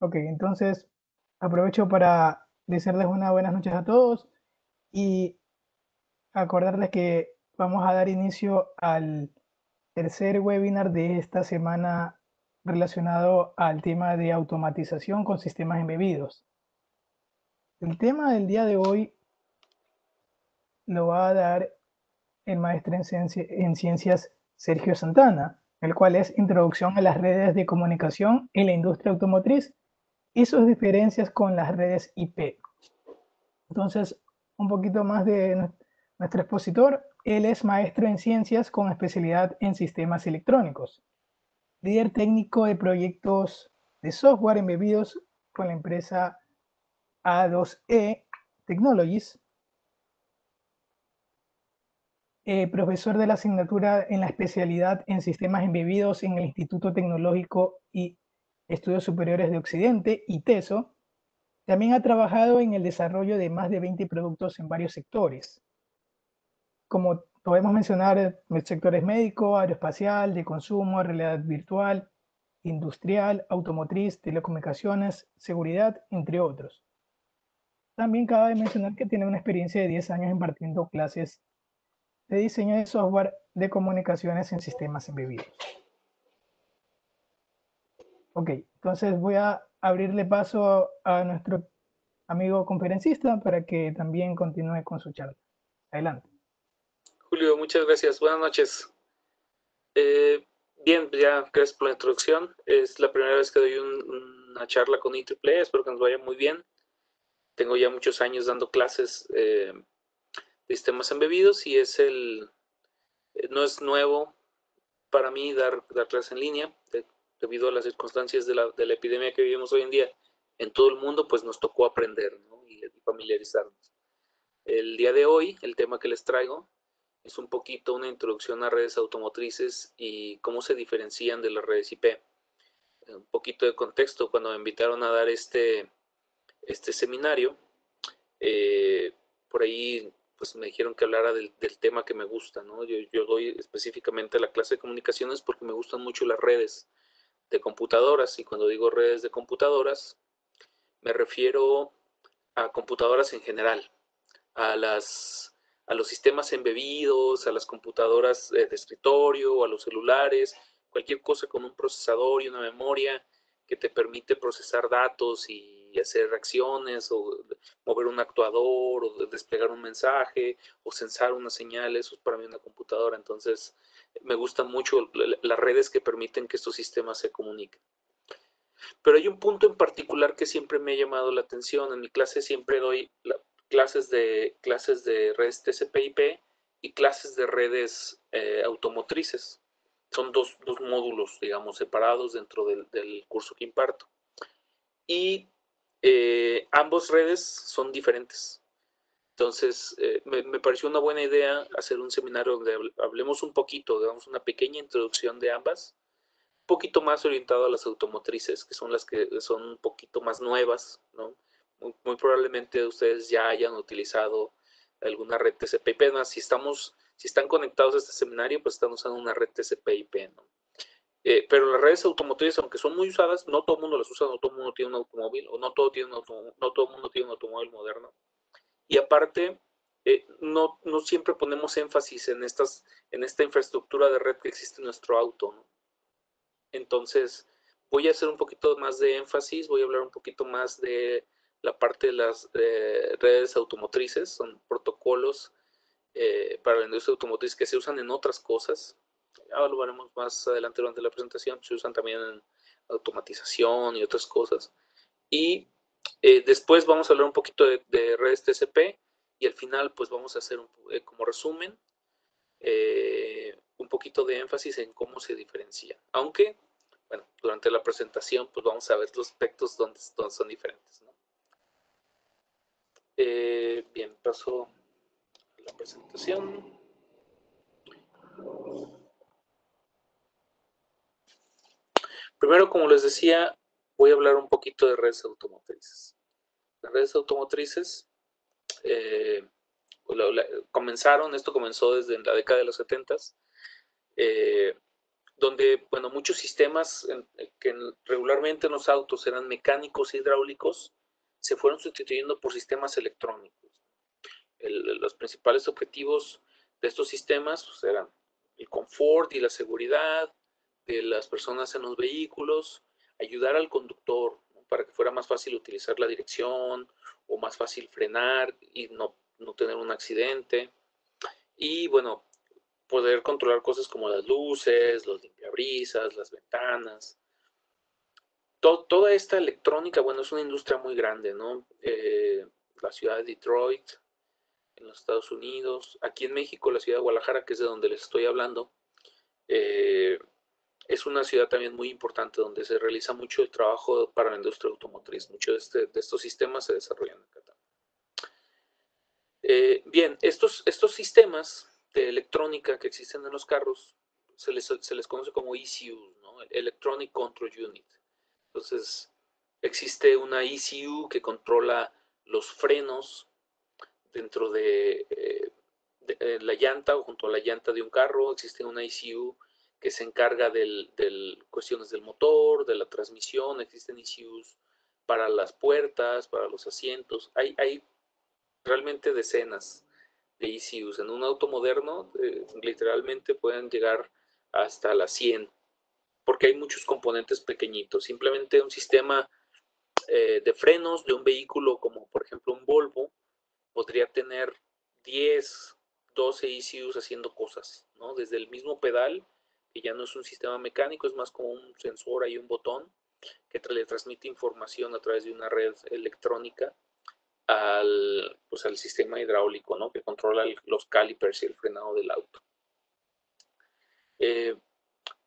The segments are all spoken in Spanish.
Ok, entonces aprovecho para desearles unas buenas noches a todos y acordarles que vamos a dar inicio al tercer webinar de esta semana relacionado al tema de automatización con sistemas embebidos. El tema del día de hoy lo va a dar el maestro en ciencias Sergio Santana, el cual es Introducción a las redes de comunicación en la industria automotriz y sus diferencias con las redes IP. Entonces, un poquito más de nuestro expositor. Él es maestro en ciencias con especialidad en sistemas electrónicos, líder técnico de proyectos de software embebidos con la empresa A2E Technologies, profesor de la asignatura en la especialidad en sistemas embebidos en el Instituto Tecnológico y Estudios Superiores de Occidente, ITESO. También ha trabajado en el desarrollo de más de 20 productos en varios sectores, como podemos mencionar sectores médico, aeroespacial, de consumo, realidad virtual, industrial, automotriz, telecomunicaciones, seguridad, entre otros. También cabe mencionar que tiene una experiencia de 10 años impartiendo clases de diseño de software de comunicaciones en sistemas embebidos. Ok, entonces voy a abrirle paso a nuestro amigo conferencista para que también continúe con su charla. Adelante. Julio, muchas gracias. Buenas noches. Bien, ya gracias por la introducción. Es la primera vez que doy una charla con IEEE. Espero que nos vaya muy bien. Tengo ya muchos años dando clases de sistemas embebidos y no es nuevo para mí dar clases en línea debido a las circunstancias de la epidemia que vivimos hoy en día. En todo el mundo, pues nos tocó aprender, ¿no? y familiarizarnos. El día de hoy, el tema que les traigo es un poquito una introducción a redes automotrices y cómo se diferencian de las redes IP. Un poquito de contexto, cuando me invitaron a dar este seminario, por ahí pues me dijeron que hablara del tema que me gusta, ¿no? Yo doy específicamente la clase de comunicaciones porque me gustan mucho las redes de computadoras, y cuando digo redes de computadoras me refiero a computadoras en general, a los sistemas embebidos, a las computadoras de escritorio, a los celulares, cualquier cosa con un procesador y una memoria que te permite procesar datos y hacer reacciones, o mover un actuador, o desplegar un mensaje, o censar unas señales. Eso es para mí una computadora. Entonces, me gustan mucho las redes que permiten que estos sistemas se comuniquen. Pero hay un punto en particular que siempre me ha llamado la atención. En mi clase siempre doy clases de redes TCP/IP y clases de redes automotrices. Son dos módulos, digamos, separados dentro del curso que imparto. Y ambas redes son diferentes. Entonces, me pareció una buena idea hacer un seminario donde hablemos un poquito, damos una pequeña introducción de ambas, poquito más orientado a las automotrices, que son las que son un poquito más nuevas, ¿no? Muy probablemente ustedes ya hayan utilizado alguna red TCP/IP, ¿no? Si están conectados a este seminario, pues están usando una red TCP/IP, ¿no? Pero las redes automotrices, aunque son muy usadas, no todo el mundo las usa, no todo el mundo tiene un automóvil, o no todo el mundo tiene un automóvil moderno. Y aparte, no siempre ponemos énfasis en esta infraestructura de red que existe en nuestro auto, ¿no? Entonces, voy a hacer un poquito más de énfasis, voy a hablar un poquito más de la parte de las redes automotrices. Son protocolos para la industria automotriz que se usan en otras cosas. Ahora lo veremos más adelante durante la presentación. Se usan también en automatización y otras cosas. Y después vamos a hablar un poquito de redes TCP, y al final pues vamos a hacer como resumen un poquito de énfasis en cómo se diferencia. Aunque, bueno, durante la presentación pues vamos a ver los aspectos donde son diferentes, ¿no? Bien, paso a la presentación. Primero, como les decía, voy a hablar un poquito de redes automotrices. Las redes automotrices esto comenzó desde la década de los 70s. donde, bueno, muchos sistemas que regularmente en los autos eran mecánicos hidráulicos, se fueron sustituyendo por sistemas electrónicos. Los principales objetivos de estos sistemas pues, eran el confort y la seguridad de las personas en los vehículos, ayudar al conductor, ¿no? Para que fuera más fácil utilizar la dirección o más fácil frenar y no tener un accidente. Y bueno, poder controlar cosas como las luces, los limpiabrisas, las ventanas. Toda esta electrónica, bueno, es una industria muy grande, ¿no? La ciudad de Detroit, en los Estados Unidos, aquí en México, la ciudad de Guadalajara, que es de donde les estoy hablando, es una ciudad también muy importante donde se realiza mucho el trabajo para la industria automotriz. Muchos de estos sistemas se desarrollan acá también. Bien, estos sistemas de electrónica que existen en los carros se les conoce como ECU, ¿no? Electronic Control Unit. Entonces, existe una ECU que controla los frenos dentro de la llanta o junto a la llanta de un carro. Existe una ECU que se encarga de cuestiones del motor, de la transmisión. Existen ECUs para las puertas, para los asientos. Hay realmente decenas de ECUs. En un auto moderno, literalmente pueden llegar hasta las 100, porque hay muchos componentes pequeñitos. Simplemente un sistema de frenos de un vehículo como por ejemplo un Volvo podría tener 10, 12 ECUs haciendo cosas, ¿no? Desde el mismo pedal, que ya no es un sistema mecánico, es más como un sensor y un botón que le transmite información a través de una red electrónica pues al sistema hidráulico, ¿no? Que controla los calipers y el frenado del auto.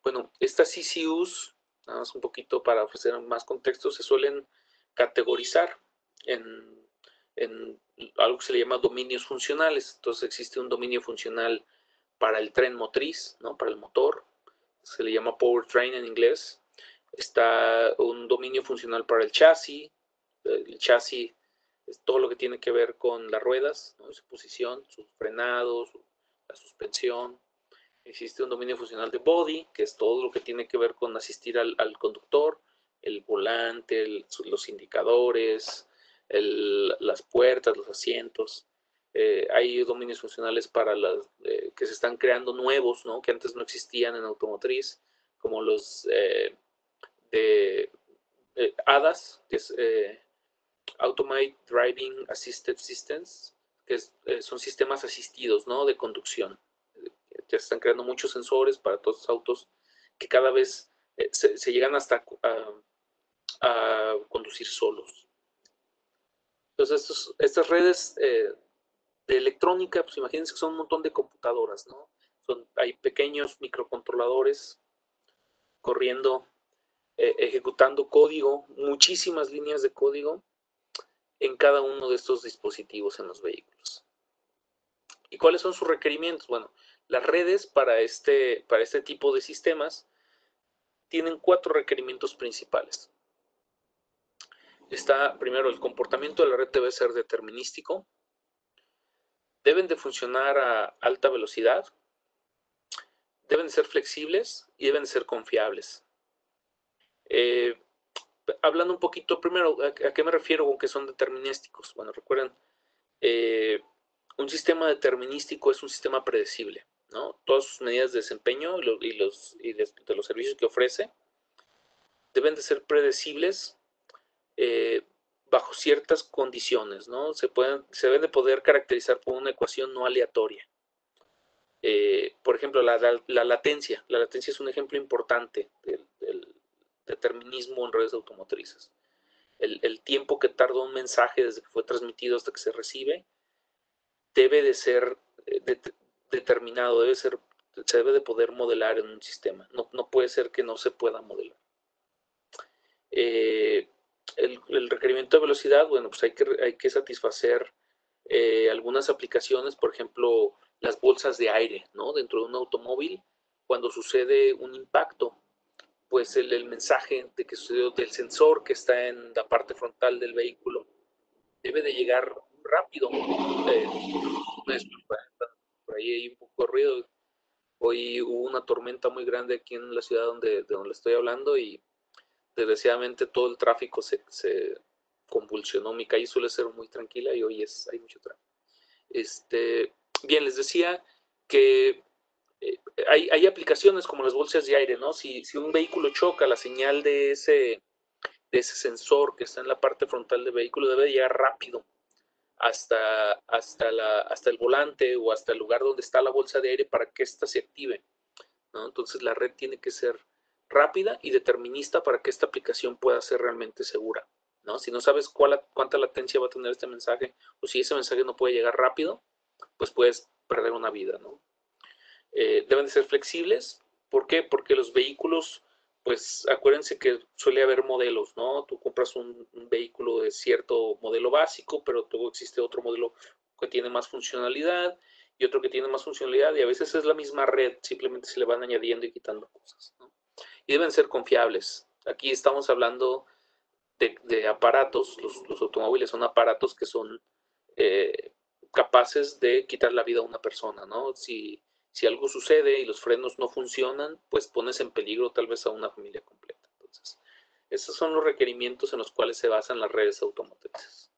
Bueno, estas ECUs, nada más un poquito para ofrecer más contexto, se suelen categorizar en algo que se le llama dominios funcionales. Entonces existe un dominio funcional para el tren motriz, ¿no? Para el motor, se le llama powertrain en inglés. Está un dominio funcional para el chasis. El chasis es todo lo que tiene que ver con las ruedas, ¿no? Su posición, sus frenados, la suspensión. Existe un dominio funcional de body, que es todo lo que tiene que ver con asistir al conductor, el volante, los indicadores, las puertas, los asientos. Hay dominios funcionales para las que se están creando nuevos, ¿no? Que antes no existían en automotriz, como los de ADAS, que es Automated Driving Assisted Systems, que son sistemas asistidos, ¿no? De conducción. Ya se están creando muchos sensores para todos los autos que cada vez se llegan hasta a conducir solos. Entonces, estas redes de electrónica, pues imagínense que son un montón de computadoras, ¿no? Hay pequeños microcontroladores corriendo, ejecutando código, muchísimas líneas de código en cada uno de estos dispositivos en los vehículos. ¿Y cuáles son sus requerimientos? Bueno, las redes para este tipo de sistemas tienen 4 requerimientos principales. Está primero, el comportamiento de la red debe ser determinístico, deben de funcionar a alta velocidad, deben de ser flexibles y deben de ser confiables. Hablando un poquito primero, ¿a qué me refiero con que son determinísticos? Bueno, recuerden, un sistema determinístico es un sistema predecible, ¿no? Todas sus medidas de desempeño de los servicios que ofrece deben de ser predecibles bajo ciertas condiciones, ¿no? Se deben de poder caracterizar por una ecuación no aleatoria. Por ejemplo, la latencia. La latencia es un ejemplo importante del determinismo en redes automotrices. El tiempo que tarda un mensaje desde que fue transmitido hasta que se recibe debe de ser determinado, se debe de poder modelar en un sistema. No puede ser que no se pueda modelar. El requerimiento de velocidad, bueno, pues hay que satisfacer algunas aplicaciones, por ejemplo, las bolsas de aire, ¿no? Dentro de un automóvil, cuando sucede un impacto, pues el mensaje de que sucedió del sensor que está en la parte frontal del vehículo debe de llegar rápido. Por ahí hay un poco de ruido, Hoy hubo una tormenta muy grande aquí en la ciudad de donde estoy hablando y desgraciadamente todo el tráfico se convulsionó. Mi calle suele ser muy tranquila y hoy hay mucho tráfico. Bien, les decía que hay aplicaciones como las bolsas de aire, ¿no? Si un vehículo choca, la señal de ese sensor que está en la parte frontal del vehículo debe llegar rápido hasta el volante o hasta el lugar donde está la bolsa de aire para que ésta se active, ¿no? Entonces la red tiene que ser rápida y determinista para que esta aplicación pueda ser realmente segura, ¿no? Si no sabes cuánta latencia va a tener este mensaje o si ese mensaje no puede llegar rápido, pues puedes perder una vida, ¿no? Deben de ser flexibles. ¿Por qué? Porque los vehículos, pues acuérdense que suele haber modelos, ¿no? Tú compras un vehículo de cierto modelo básico, pero luego existe otro modelo que tiene más funcionalidad y otro que tiene más funcionalidad y a veces es la misma red, simplemente se le van añadiendo y quitando cosas, ¿no? Y deben ser confiables. Aquí estamos hablando de aparatos, los automóviles son aparatos que son eh, capaces de quitar la vida a una persona, ¿no? Si algo sucede y los frenos no funcionan, pues pones en peligro tal vez a una familia completa. Entonces, esos son los requerimientos en los cuales se basan las redes automotrices.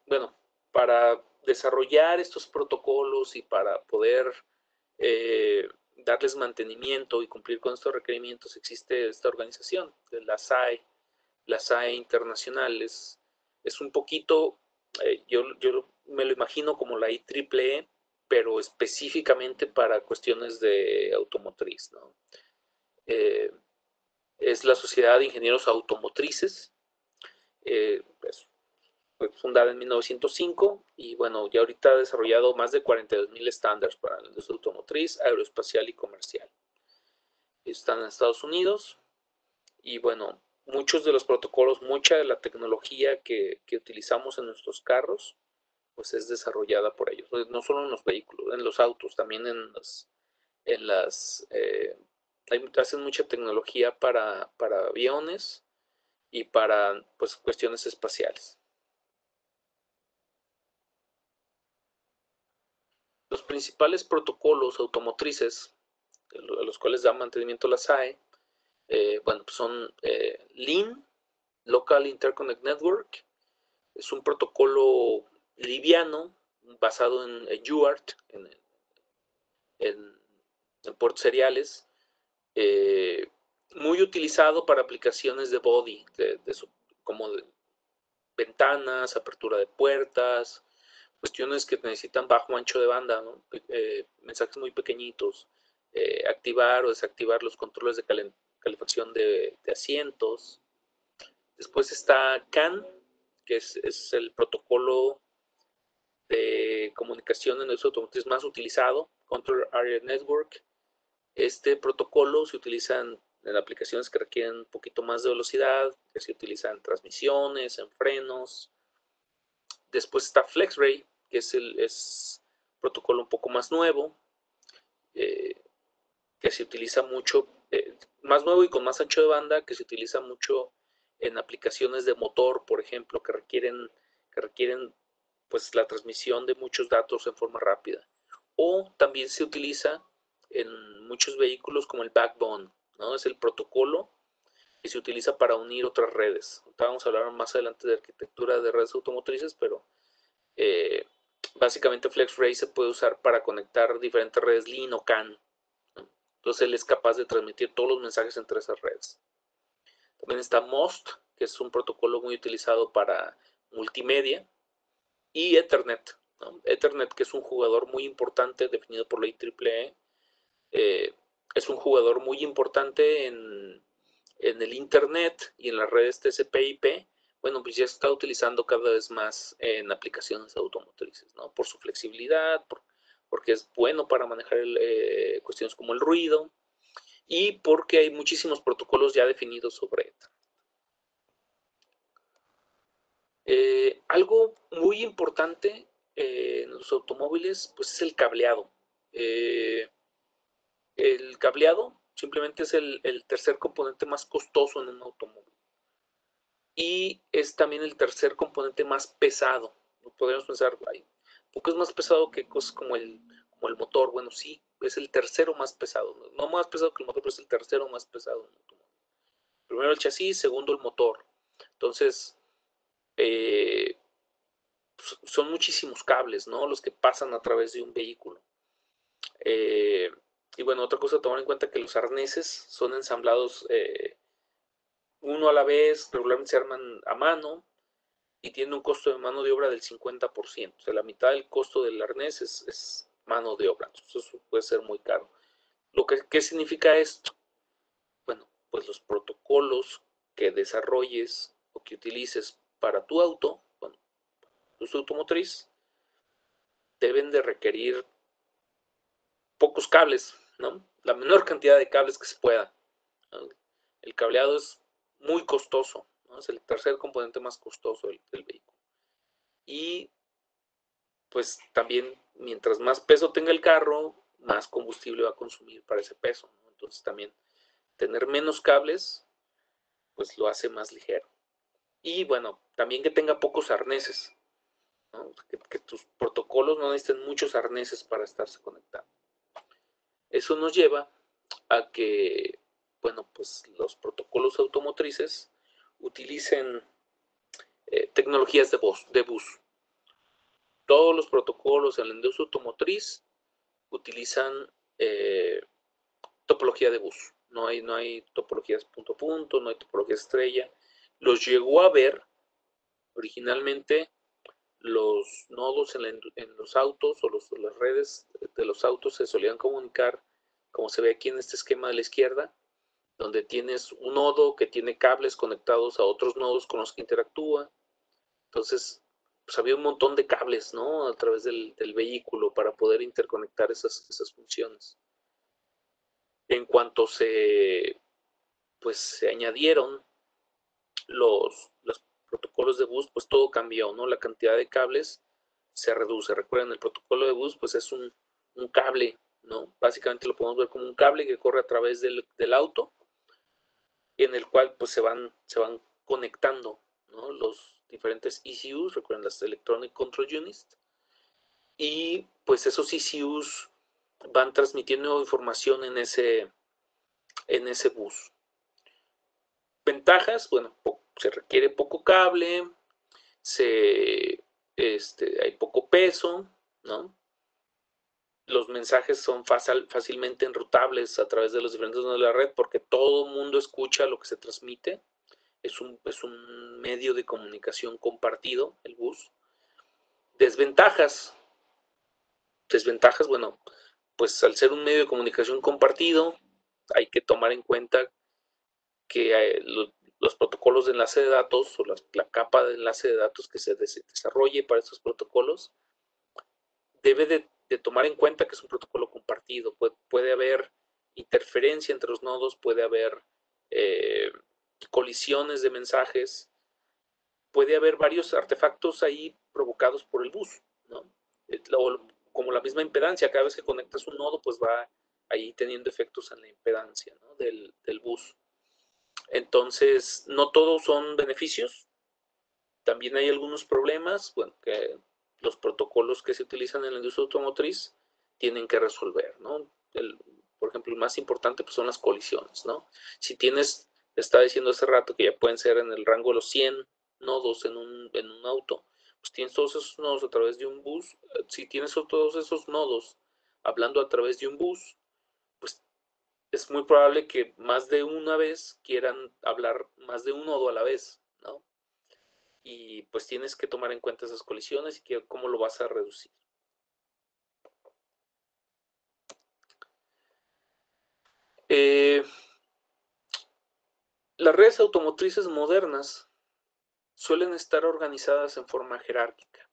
Bueno, para desarrollar estos protocolos y para poder darles mantenimiento y cumplir con estos requerimientos existe esta organización, la SAE Internacional. Es un poquito, yo me lo imagino como la IEEE, pero específicamente para cuestiones de automotriz, ¿no? Es la Sociedad de Ingenieros Automotrices, pues, fue fundada en 1905 y bueno, ya ahorita ha desarrollado más de 42,000 estándares para la industria automotriz, aeroespacial y comercial. Están en Estados Unidos y bueno, muchos de los protocolos, mucha de la tecnología que utilizamos en nuestros carros, pues es desarrollada por ellos. No solo en los vehículos, en los autos, también hacen mucha tecnología para aviones y para pues cuestiones espaciales. Los principales protocolos automotrices a los cuales da mantenimiento la SAE, bueno, pues son LIN, Local Interconnect Network. Es un protocolo liviano basado en UART, en puertos seriales, muy utilizado para aplicaciones de body, como de ventanas, apertura de puertas, cuestiones que necesitan bajo ancho de banda, ¿no? Mensajes muy pequeñitos, activar o desactivar los controles de calefacción de asientos. Después está CAN, que es el protocolo de comunicación en los automotriz más utilizado, Control Area Network. Este protocolo se utiliza en aplicaciones que requieren un poquito más de velocidad, que se utilizan en transmisiones, en frenos. Después está FlexRay, que es protocolo un poco más nuevo, que se utiliza mucho, más nuevo y con más ancho de banda, que se utiliza mucho en aplicaciones de motor, por ejemplo, que requieren pues la transmisión de muchos datos en forma rápida. O también se utiliza en muchos vehículos como el backbone, ¿no? Es el protocolo que se utiliza para unir otras redes. Vamos a hablar más adelante de arquitectura de redes automotrices, pero básicamente FlexRay se puede usar para conectar diferentes redes LIN o CAN, ¿no? Entonces él es capaz de transmitir todos los mensajes entre esas redes. También está MOST, que es un protocolo muy utilizado para multimedia, y Ethernet, ¿no? Ethernet, que es un jugador muy importante definido por la IEEE, es un jugador muy importante en el Internet y en las redes TCP/IP. Bueno, pues ya se está utilizando cada vez más en aplicaciones automotrices, ¿no? Por su flexibilidad, porque es bueno para manejar cuestiones como el ruido y porque hay muchísimos protocolos ya definidos sobre esto. Algo muy importante en los automóviles, pues es el cableado. El cableado simplemente es el tercer componente más costoso en un automóvil. Y es también el tercer componente más pesado. Podríamos pensar, ay, poco es más pesado que cosas como como el motor. Bueno, sí, es el tercero más pesado. No más pesado que el motor, pero es el tercero más pesado. Primero el chasis, segundo el motor. Entonces, son muchísimos cables, ¿no? Los que pasan a través de un vehículo. Y bueno, otra cosa a tomar en cuenta que los arneses son ensamblados uno a la vez, regularmente se arman a mano y tiene un costo de mano de obra del 50%. O sea, la mitad del costo del arnés es mano de obra. Entonces, eso puede ser muy caro. ¿Qué significa esto? Bueno, pues los protocolos que desarrolles o que utilices para tu auto, bueno, tu automotriz, deben de requerir pocos cables, ¿no? La menor cantidad de cables que se pueda, ¿no? El cableado es muy costoso, ¿no? Es el tercer componente más costoso del vehículo. Y pues también, mientras más peso tenga el carro, más combustible va a consumir para ese peso, ¿no? Entonces también tener menos cables, pues lo hace más ligero. Y bueno, también que tenga pocos arneses, ¿no? Que tus protocolos no necesiten muchos arneses para estarse conectando. Eso nos lleva a que, bueno, pues los protocolos automotrices utilicen tecnologías de bus. Todos los protocolos en la industria automotriz utilizan topología de bus. No hay topologías punto a punto, no hay topología estrella. Los llegó a ver originalmente los nodos en los autos o las redes de los autos se solían comunicar, como se ve aquí en este esquema de la izquierda, donde tienes un nodo que tiene cables conectados a otros nodos con los que interactúa. Entonces, pues había un montón de cables, ¿no? A través del vehículo para poder interconectar esas funciones. En cuanto se añadieron los protocolos de bus, pues todo cambió, ¿no? La cantidad de cables se reduce. Recuerden, el protocolo de bus, pues es un cable, ¿no? Básicamente lo podemos ver como un cable que corre a través del auto, en el cual pues se van conectando, ¿no? Los diferentes ECUs, recuerden las Electronic Control Units, y pues esos ECUs van transmitiendo información en ese bus. Ventajas, bueno, se requiere poco cable, hay poco peso, ¿no? Los mensajes son fácilmente enrutables a través de los diferentes nodos de la red porque todo el mundo escucha lo que se transmite. Es un medio de comunicación compartido, el bus. Desventajas, bueno, pues al ser un medio de comunicación compartido, hay que tomar en cuenta que los protocolos de enlace de datos o la capa de enlace de datos que se desarrolle para estos protocolos debe de tomar en cuenta que es un protocolo compartido. Puede haber interferencia entre los nodos, puede haber colisiones de mensajes, puede haber varios artefactos ahí provocados por el bus, ¿no? Como la misma impedancia, cada vez que conectas un nodo, pues va ahí teniendo efectos en la impedancia, ¿no? del bus. Entonces, no todos son beneficios. También hay algunos problemas, bueno, que los protocolos que se utilizan en la industria automotriz tienen que resolver, ¿no? Por ejemplo, el más importante pues, son las colisiones, ¿no? Si tienes, estaba diciendo hace rato que ya pueden ser en el rango de los 100 nodos en un auto, pues tienes todos esos nodos a través de un bus. Si tienes todos esos nodos hablando a través de un bus, pues es muy probable que más de una vez quieran hablar más de un nodo a la vez, ¿no? Y pues tienes que tomar en cuenta esas colisiones y cómo lo vas a reducir. Las redes automotrices modernas suelen estar organizadas en forma jerárquica.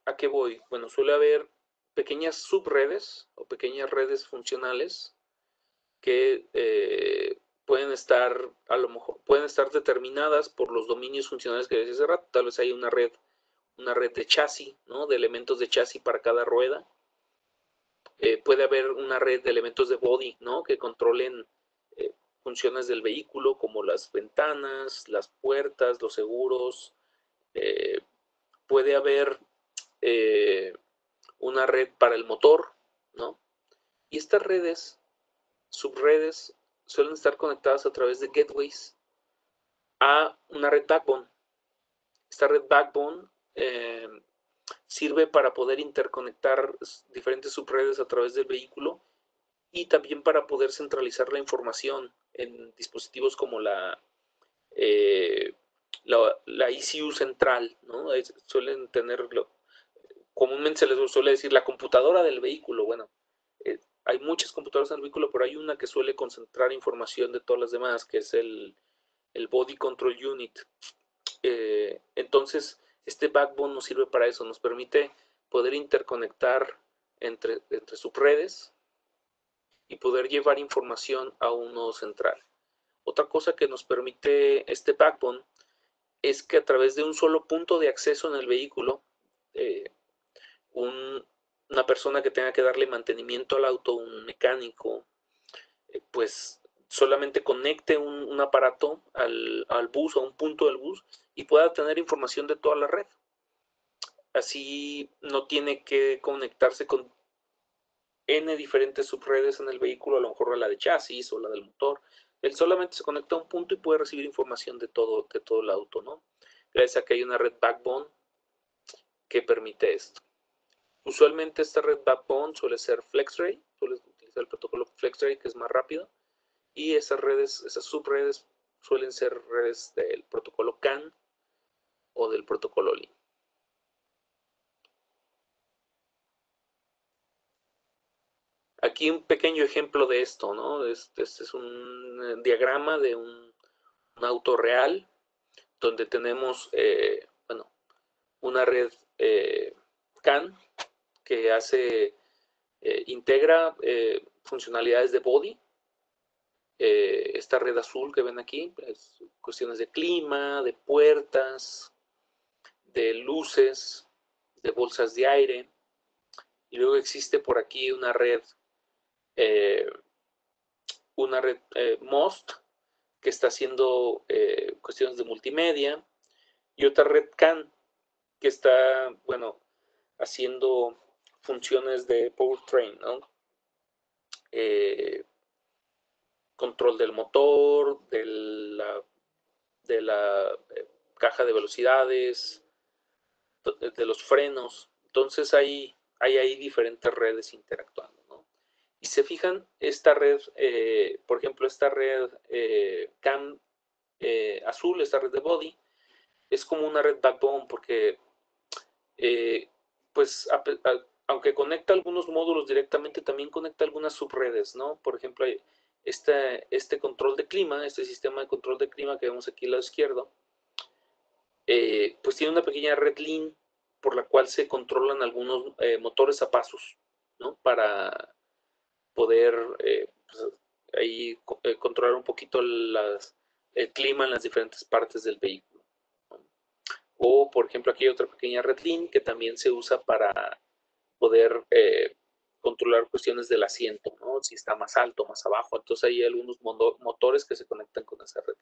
¿A qué voy? Bueno, suele haber pequeñas subredes o pequeñas redes funcionales que pueden estar, a lo mejor, pueden estar determinadas por los dominios funcionales que decía hace rato. Tal vez hay una red de chasis, ¿no? De elementos de chasis para cada rueda. Puede haber una red de elementos de body, ¿no? Que controlen funciones del vehículo como las ventanas, las puertas, los seguros. Puede haber una red para el motor, ¿no? Y estas redes, subredes, suelen estar conectadas a través de gateways a una red backbone. Esta red backbone sirve para poder interconectar diferentes subredes a través del vehículo y también para poder centralizar la información en dispositivos como la ECU central, ¿no? Suelen tenerlo, comúnmente se les suele decir la computadora del vehículo. Bueno, hay muchas computadoras en el vehículo, pero hay una que suele concentrar información de todas las demás, que es el Body Control Unit. Entonces, este backbone nos sirve para eso, nos permite poder interconectar entre subredes y poder llevar información a un nodo central. Otra cosa que nos permite este backbone es que a través de un solo punto de acceso en el vehículo, una persona que tenga que darle mantenimiento al auto, un mecánico, pues solamente conecte un aparato al bus, a un punto del bus, y pueda tener información de toda la red. Así no tiene que conectarse con N diferentes subredes en el vehículo, a lo mejor la de chasis o la del motor. Él solamente se conecta a un punto y puede recibir información de todo el auto, ¿no? Gracias a que hay una red backbone que permite esto. Usualmente esta red backbone suele ser FlexRay, suele utilizar el protocolo FlexRay, que es más rápido, y esas subredes suelen ser redes del protocolo CAN o del protocolo LIN. Aquí un pequeño ejemplo de esto, ¿no? Este es un diagrama de un auto real, donde tenemos, bueno, una red CAN que integra funcionalidades de body. Esta red azul que ven aquí, pues, cuestiones de clima, de puertas, de luces, de bolsas de aire. Y luego existe por aquí una red MOST que está haciendo cuestiones de multimedia, y otra red CAN que está, bueno, haciendo funciones de powertrain, ¿no? Control del motor, de la caja de velocidades, de los frenos. Entonces hay diferentes redes interactuando, ¿no? Y se fijan, esta red, por ejemplo, esta red CAN azul, esta red de body, es como una red backbone porque, pues, aunque conecta algunos módulos directamente, también conecta algunas subredes, ¿no? Por ejemplo, hay este control de clima, este sistema de control de clima que vemos aquí al lado izquierdo, pues tiene una pequeña red LIN por la cual se controlan algunos motores a pasos, ¿no? Para poder pues, ahí controlar un poquito el clima en las diferentes partes del vehículo, ¿no? O, por ejemplo, aquí hay otra pequeña red LIN que también se usa para poder controlar cuestiones del asiento, ¿no? Si está más alto, más abajo. Entonces hay algunos motores que se conectan con esa red.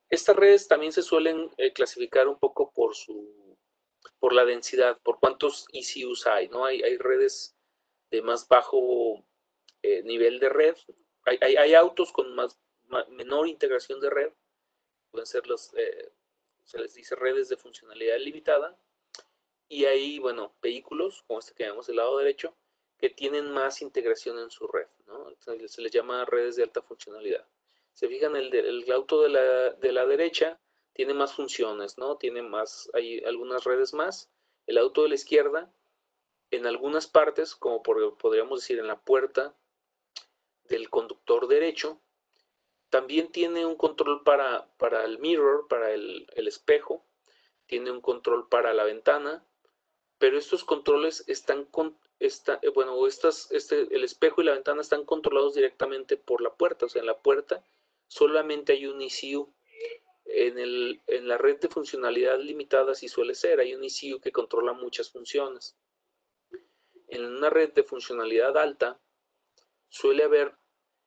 Estas redes también se suelen clasificar un poco por la densidad, por cuántos ECUs hay, ¿no? Hay redes de más bajo nivel de red. Hay autos con menor integración de red. Pueden ser se les dice redes de funcionalidad limitada. Y hay, bueno, vehículos, como este que vemos del lado derecho, que tienen más integración en su red, ¿no? Entonces, se les llama redes de alta funcionalidad. Se fijan, el auto de la derecha tiene más funciones, ¿no? Hay algunas redes más. El auto de la izquierda, en algunas partes, como podríamos decir en la puerta del conductor derecho, también tiene un control para el mirror, para el espejo, tiene un control para la ventana, pero estos controles el espejo y la ventana están controlados directamente por la puerta. O sea, en la puerta solamente hay un ECU. En la red de funcionalidad limitada sí suele ser, hay un ECU que controla muchas funciones. En una red de funcionalidad alta suele haber,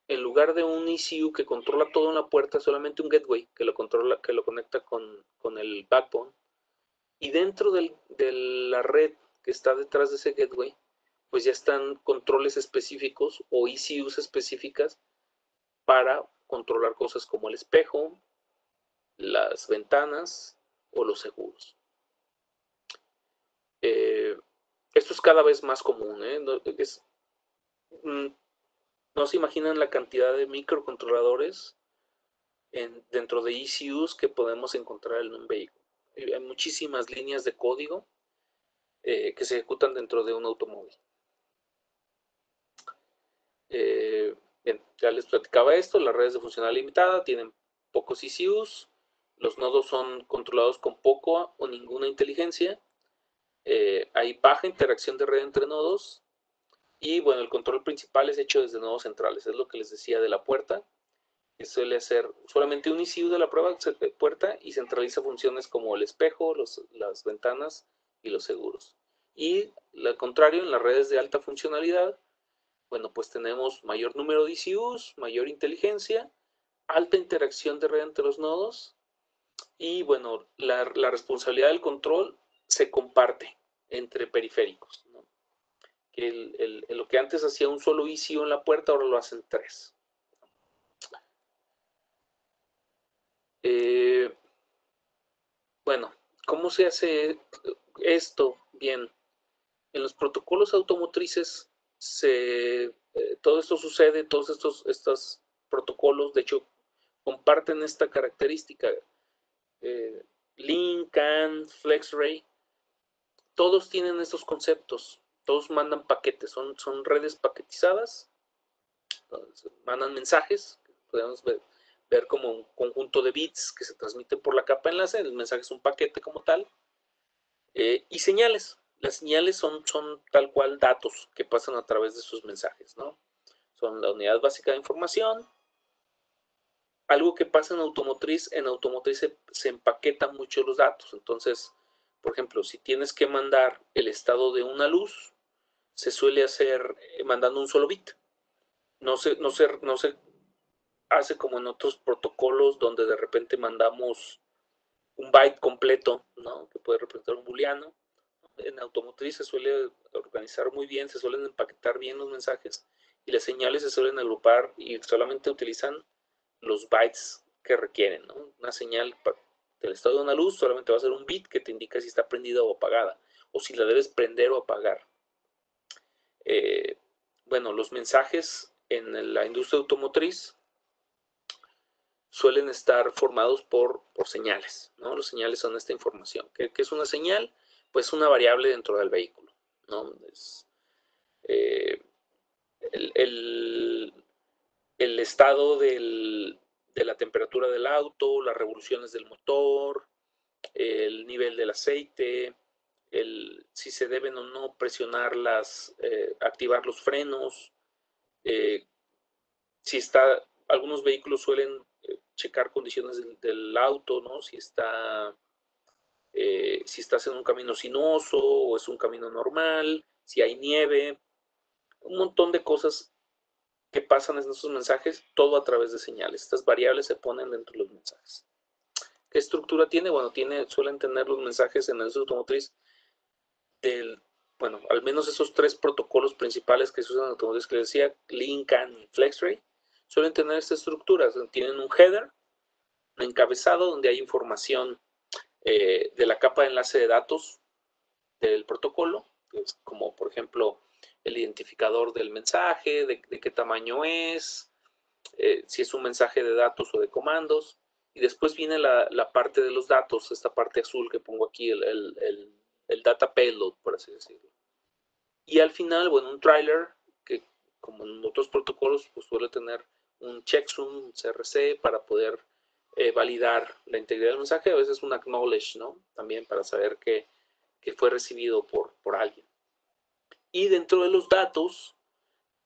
en lugar de un ECU que controla todo en la puerta, solamente un gateway que lo conecta con el backbone, Y dentro de la red que está detrás de ese gateway, pues ya están controles específicos o ECUs específicas para controlar cosas como el espejo, las ventanas o los seguros. Esto es cada vez más común. No se imaginan la cantidad de microcontroladores dentro de ECUs que podemos encontrar en un vehículo. Hay muchísimas líneas de código que se ejecutan dentro de un automóvil. Bien, ya les platicaba esto, las redes de funcionalidad limitada tienen pocos ECUs, los nodos son controlados con poco o ninguna inteligencia, hay baja interacción de red entre nodos y bueno, el control principal es hecho desde nodos centrales, es lo que les decía de la puerta, que suele ser solamente un ECU de la puerta y centraliza funciones como el espejo, las ventanas y los seguros. Y al contrario, en las redes de alta funcionalidad, bueno, pues tenemos mayor número de ECUs, mayor inteligencia, alta interacción de red entre los nodos y bueno, la responsabilidad del control se comparte entre periféricos, ¿no? Que lo que antes hacía un solo ECU en la puerta, ahora lo hacen 3. Bueno, ¿cómo se hace esto? Bien, en los protocolos automotrices todo esto sucede, todos estos protocolos, de hecho, comparten esta característica. Link, CAN, FlexRay, todos tienen estos conceptos, todos mandan paquetes, son redes paquetizadas, mandan mensajes, podemos ver como un conjunto de bits que se transmiten por la capa enlace, el mensaje es un paquete como tal, y señales. Las señales son tal cual datos que pasan a través de sus mensajes, ¿no? Son la unidad básica de información. Algo que pasa en automotriz se empaquetan mucho los datos. Entonces, por ejemplo, si tienes que mandar el estado de una luz, se suele hacer mandando un solo bit. No se hace como en otros protocolos donde de repente mandamos un byte completo, ¿no? Que puede representar un booleano. En automotriz se suele organizar muy bien, se suelen empaquetar bien los mensajes y las señales se suelen agrupar y solamente utilizan los bytes que requieren, ¿no? Una señal del estado de una luz solamente va a ser un bit que te indica si está prendida o apagada, o si la debes prender o apagar. Bueno, los mensajes en la industria automotriz suelen estar formados por señales, ¿no? Las señales son esta información. ¿Qué es una señal? Pues una variable dentro del vehículo, ¿no? Es, el estado de la temperatura del auto, las revoluciones del motor, el nivel del aceite, si se deben o no presionar activar los frenos, si está, algunos vehículos suelen checar condiciones del auto, ¿no? Si estás en un camino sinuoso o es un camino normal, si hay nieve, un montón de cosas que pasan en esos mensajes, todo a través de señales. Estas variables se ponen dentro de los mensajes. ¿Qué estructura tiene? Bueno, suelen tener los mensajes en la industria automotriz bueno, al menos esos 3 protocolos principales que se usan en automotriz que les decía, Link, CAN y FlexRay, suelen tener esta estructura. Tienen un header, un encabezado donde hay información de la capa de enlace de datos del protocolo, como por ejemplo el identificador del mensaje, de qué tamaño es, si es un mensaje de datos o de comandos, y después viene la parte de los datos, esta parte azul que pongo aquí, el data payload, por así decirlo. Y al final, bueno, un trailer, que como en otros protocolos, pues suele tener un checksum, un CRC, para poder validar la integridad del mensaje, a veces un acknowledge, ¿no? También para saber que fue recibido por alguien. Y dentro de los datos,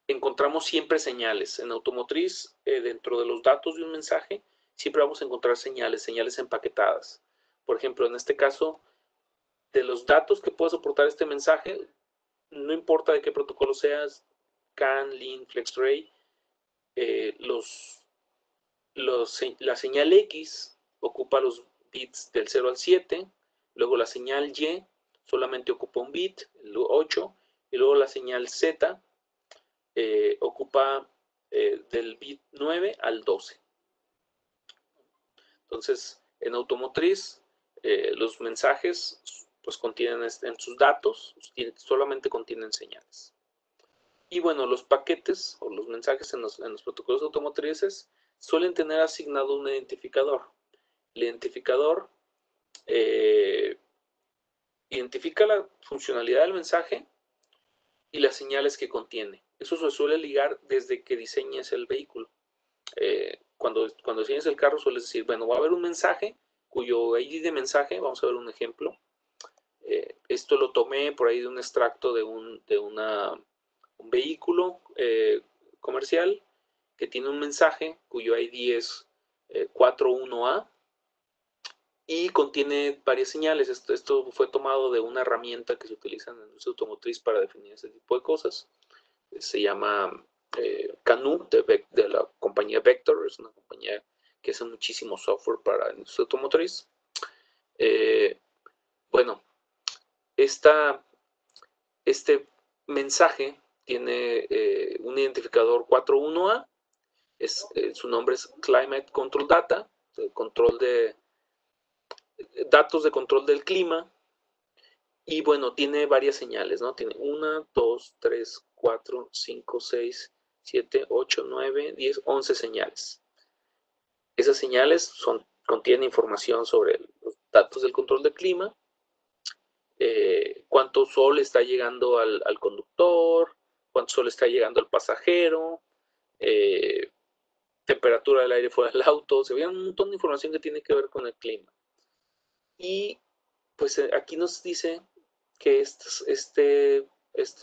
encontramos siempre señales. En automotriz, dentro de los datos de un mensaje, siempre vamos a encontrar señales empaquetadas. Por ejemplo, en este caso, de los datos que puede soportar este mensaje, no importa de qué protocolo seas, CAN, Link, FlexRay, la señal X ocupa los bits del 0 al 7, Luego la señal Y solamente ocupa un bit, el 8, y luego la señal Z ocupa del bit 9 al 12. Entonces, en automotriz, los mensajes pues contienen en sus datos, solamente contienen señales. Y bueno, los paquetes o los mensajes en los protocolos automotrices suelen tener asignado un identificador. El identificador identifica la funcionalidad del mensaje y las señales que contiene. Eso se suele ligar desde que diseñes el vehículo. Cuando diseñes el carro sueles decir, bueno, va a haber un mensaje cuyo ID de mensaje, vamos a ver un ejemplo. Esto lo tomé por ahí de un extracto de un vehículo comercial que tiene un mensaje cuyo ID es 41A y contiene varias señales. Esto fue tomado de una herramienta que se utiliza en la industria automotriz para definir ese tipo de cosas. Se llama Canoo, de la compañía Vector. Es una compañía que hace muchísimo software para la industria automotriz. Bueno, este mensaje tiene un identificador 41A. Su nombre es Climate Control Data, datos de control del clima. Y bueno, tiene varias señales, ¿no? Tiene 1, 2, 3, 4, 5, 6, 7, 8, 9, 10, 11 señales. Esas señales contienen información sobre los datos del control del clima, cuánto sol está llegando al conductor, cuánto sol está llegando al pasajero, temperatura del aire fuera del auto. Se ve un montón de información que tiene que ver con el clima. Y pues aquí nos dice que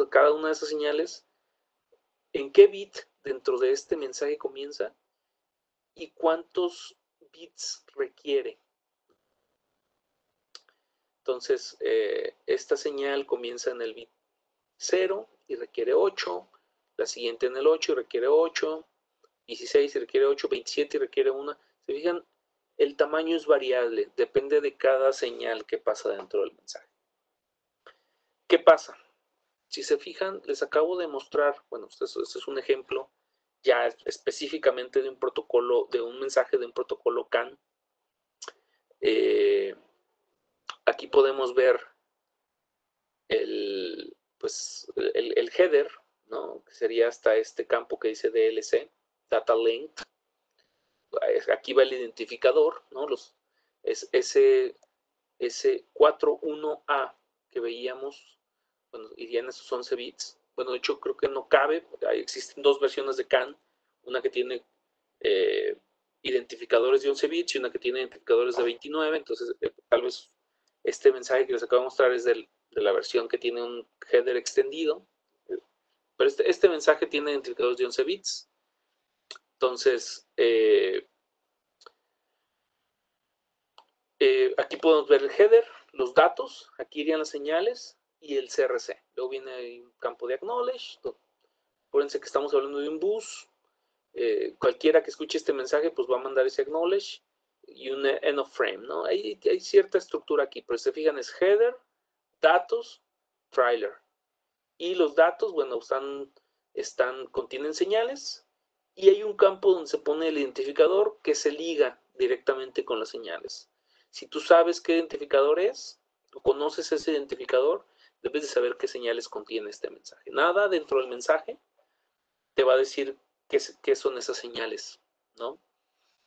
cada una de esas señales, en qué bit dentro de este mensaje comienza y cuántos bits requiere. Entonces, esta señal comienza en el bit 0 y requiere 8, la siguiente en el 8 y requiere 8, 16 y requiere 8, 27 y requiere 1. ¿Se fijan? El tamaño es variable, depende de cada señal que pasa dentro del mensaje. ¿Qué pasa? Si se fijan, les acabo de mostrar, bueno, este es un ejemplo ya específicamente de un protocolo, de un mensaje de un protocolo CAN. Aquí podemos ver el header, ¿no? Que sería hasta este campo que dice DLC, Data Length. Aquí va el identificador, ¿no? Ese 41A que veíamos, bueno, irían esos 11 bits. Bueno, de hecho creo que no cabe, existen dos versiones de CAN, una que tiene identificadores de 11 bits y una que tiene identificadores de 29, entonces tal vez este mensaje que les acabo de mostrar es de la versión que tiene un header extendido, pero este mensaje tiene identificadores de 11 bits, entonces aquí podemos ver el header, los datos, aquí irían las señales y el CRC. Luego viene un campo de acknowledge. Acuérdense que estamos hablando de un bus. Cualquiera que escuche este mensaje pues va a mandar ese acknowledge y un end of frame, ¿no? Hay cierta estructura aquí, pero si se fijan es header, datos, trailer. Y los datos, bueno, contienen señales y hay un campo donde se pone el identificador que se liga directamente con las señales. Si tú sabes qué identificador es, o conoces ese identificador, debes de saber qué señales contiene este mensaje. Nada dentro del mensaje te va a decir qué son esas señales, ¿no?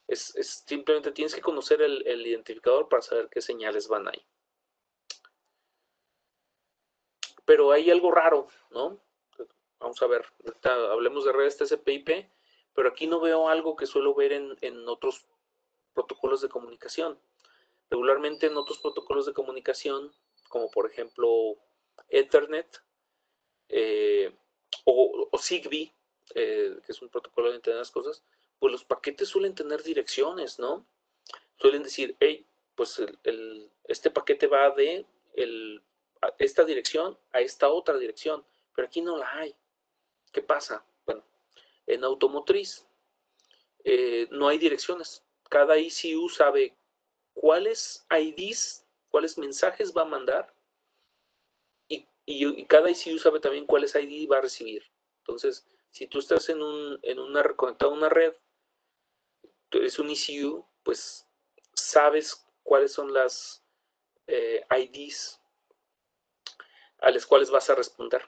Simplemente tienes que conocer el identificador para saber qué señales van ahí. Pero hay algo raro, ¿no? Vamos a ver, hablemos de redes TCP/IP, pero aquí no veo algo que suelo ver en otros protocolos de comunicación. Regularmente en otros protocolos de comunicación, como por ejemplo Ethernet o Zigbee, que es un protocolo de Internet de las cosas, pues los paquetes suelen tener direcciones, ¿no? Suelen decir, hey, pues este paquete va de esta dirección a esta otra dirección, pero aquí no la hay. ¿Qué pasa? Bueno, en automotriz no hay direcciones. Cada ECU sabe cuáles IDs cuáles mensajes va a mandar y cada ECU sabe también cuáles ID va a recibir. Entonces, si tú estás conectado a una red, tú eres un ECU, pues sabes cuáles son las IDs a las cuales vas a responder.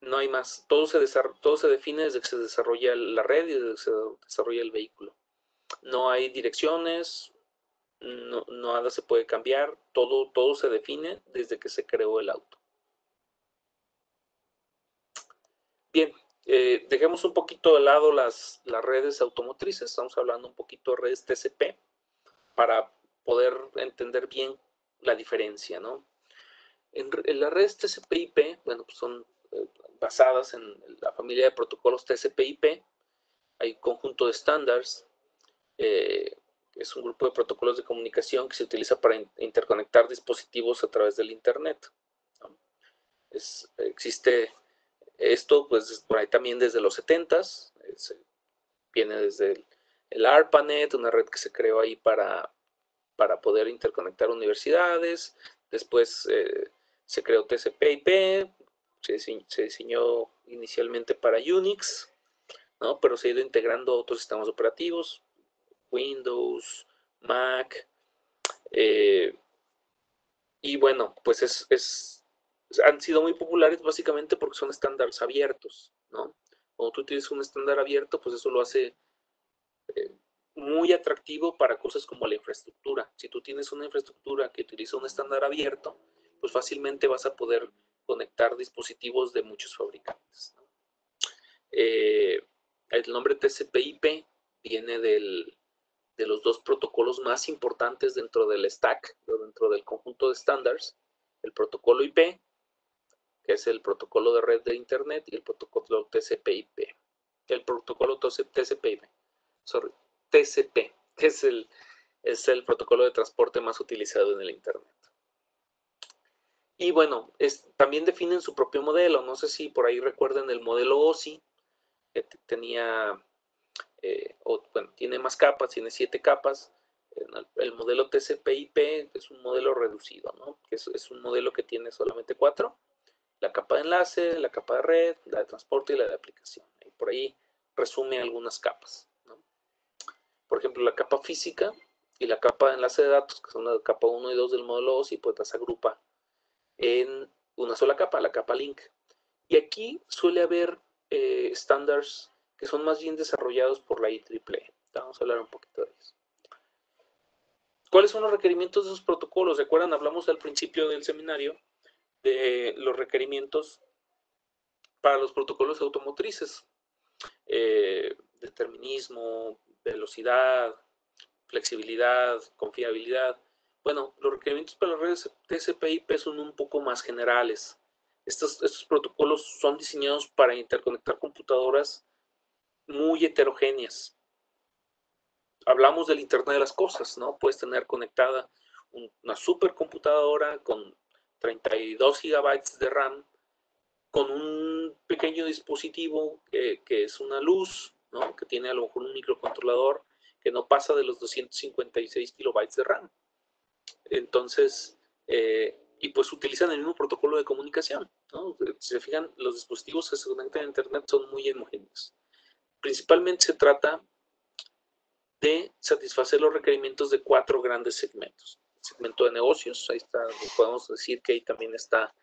No hay más. Todo se define desde que se desarrolla la red y desde que se desarrolla el vehículo. No hay direcciones, no, nada se puede cambiar, todo se define desde que se creó el auto. Bien, dejemos un poquito de lado las redes automotrices, estamos hablando un poquito de redes TCP para poder entender bien la diferencia, ¿no? En las redes TCP/IP, bueno, pues son basadas en la familia de protocolos TCP/IP. Hay un conjunto de estándares, es un grupo de protocolos de comunicación que se utiliza para interconectar dispositivos a través del Internet, ¿no? Existe esto, pues, por ahí también desde los 70s, viene desde el ARPANET, una red que se creó ahí para poder interconectar universidades. Después se creó TCP/IP, se diseñó inicialmente para Unix, ¿no? Pero se ha ido integrando a otros sistemas operativos, Windows, Mac, y bueno, pues han sido muy populares básicamente porque son estándares abiertos, ¿no? Cuando tú tienes un estándar abierto, pues eso lo hace muy atractivo para cosas como la infraestructura. Si tú tienes una infraestructura que utiliza un estándar abierto, pues fácilmente vas a poder conectar dispositivos de muchos fabricantes, ¿no? El nombre TCP/IP viene de los dos protocolos más importantes dentro del stack, dentro del conjunto de estándares, el protocolo IP, que es el protocolo de red de Internet, y el protocolo TCP/IP. El protocolo TCP/IP, sorry, TCP, que es el protocolo de transporte más utilizado en el Internet. Y bueno, también definen su propio modelo. No sé si por ahí recuerdan el modelo OSI, que tenía, bueno, tiene más capas, tiene 7 capas. El modelo TCP/IP es un modelo reducido, ¿no? Es un modelo que tiene solamente 4. La capa de enlace, la capa de red, la de transporte y la de aplicación. Y por ahí resume algunas capas, ¿no? Por ejemplo, la capa física y la capa de enlace de datos, que son la capa 1 y 2 del modelo OSI, pues las agrupa en una sola capa, la capa link. Y aquí suele haber estándares que son más bien desarrollados por la IEEE. Vamos a hablar un poquito de ellos. ¿Cuáles son los requerimientos de esos protocolos? ¿Recuerdan? Hablamos al principio del seminario de los requerimientos para los protocolos automotrices. Determinismo, velocidad, flexibilidad, confiabilidad. Bueno, los requerimientos para las redes TCP/IP son un poco más generales. Estos protocolos son diseñados para interconectar computadoras muy heterogéneas. Hablamos del Internet de las cosas, ¿no? Puedes tener conectada una supercomputadora con 32 gigabytes de RAM, con un pequeño dispositivo que es una luz, ¿no? Que tiene a lo mejor un microcontrolador que no pasa de los 256 kilobytes de RAM. Entonces, y pues utilizan el mismo protocolo de comunicación, ¿no? Si se fijan, los dispositivos que se conectan a Internet son muy homogéneos. Principalmente se trata de satisfacer los requerimientos de 4 grandes segmentos. El segmento de negocios, ahí está, podemos decir que ahí también está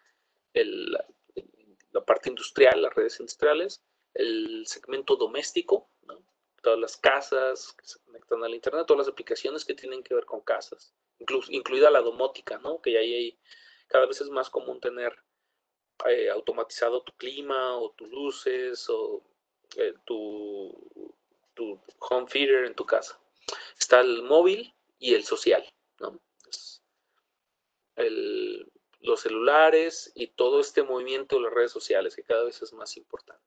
la parte industrial, las redes industriales, el segmento doméstico, ¿no? Todas las casas que se conectan al Internet, todas las aplicaciones que tienen que ver con casas, incluida la domótica, ¿no? Que ya hay, cada vez es más común tener automatizado tu clima o tus luces o tu home theater en tu casa. Está el móvil y el social, ¿no? Los celulares y todo este movimiento de las redes sociales, que cada vez es más importante.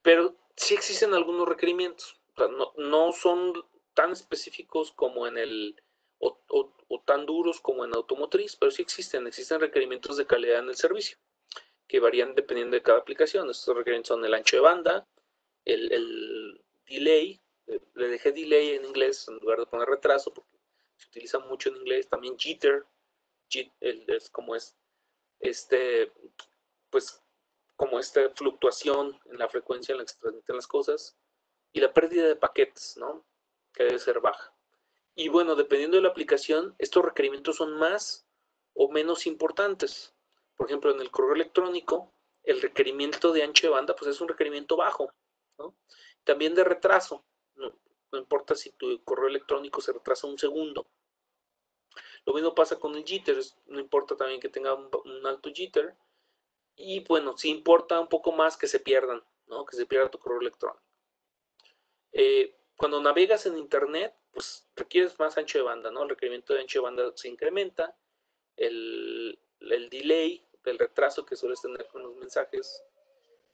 Pero sí existen algunos requerimientos. O sea, no son tan específicos como en o tan duros como en automotriz, pero sí existen requerimientos de calidad en el servicio, que varían dependiendo de cada aplicación. Estos requerimientos son el ancho de banda, el delay, le dejé delay en inglés en lugar de poner retraso, porque se utiliza mucho en inglés, también jitter, es como es pues como esta fluctuación en la frecuencia en la que se transmiten las cosas, y la pérdida de paquetes, ¿no? Que debe ser baja. Y bueno, dependiendo de la aplicación, estos requerimientos son más o menos importantes. Por ejemplo, en el correo electrónico, el requerimiento de ancho de banda, pues es un requerimiento bajo, ¿no? También de retraso. No importa si tu correo electrónico se retrasa un segundo. Lo mismo pasa con el jitter, no importa también que tenga un alto jitter. Y bueno, sí importa un poco más que se pierdan, ¿no? Que se pierda tu correo electrónico. Cuando navegas en internet, pues requieres más ancho de banda, ¿no? El requerimiento de ancho de banda se incrementa, el delay, el retraso que sueles tener con los mensajes,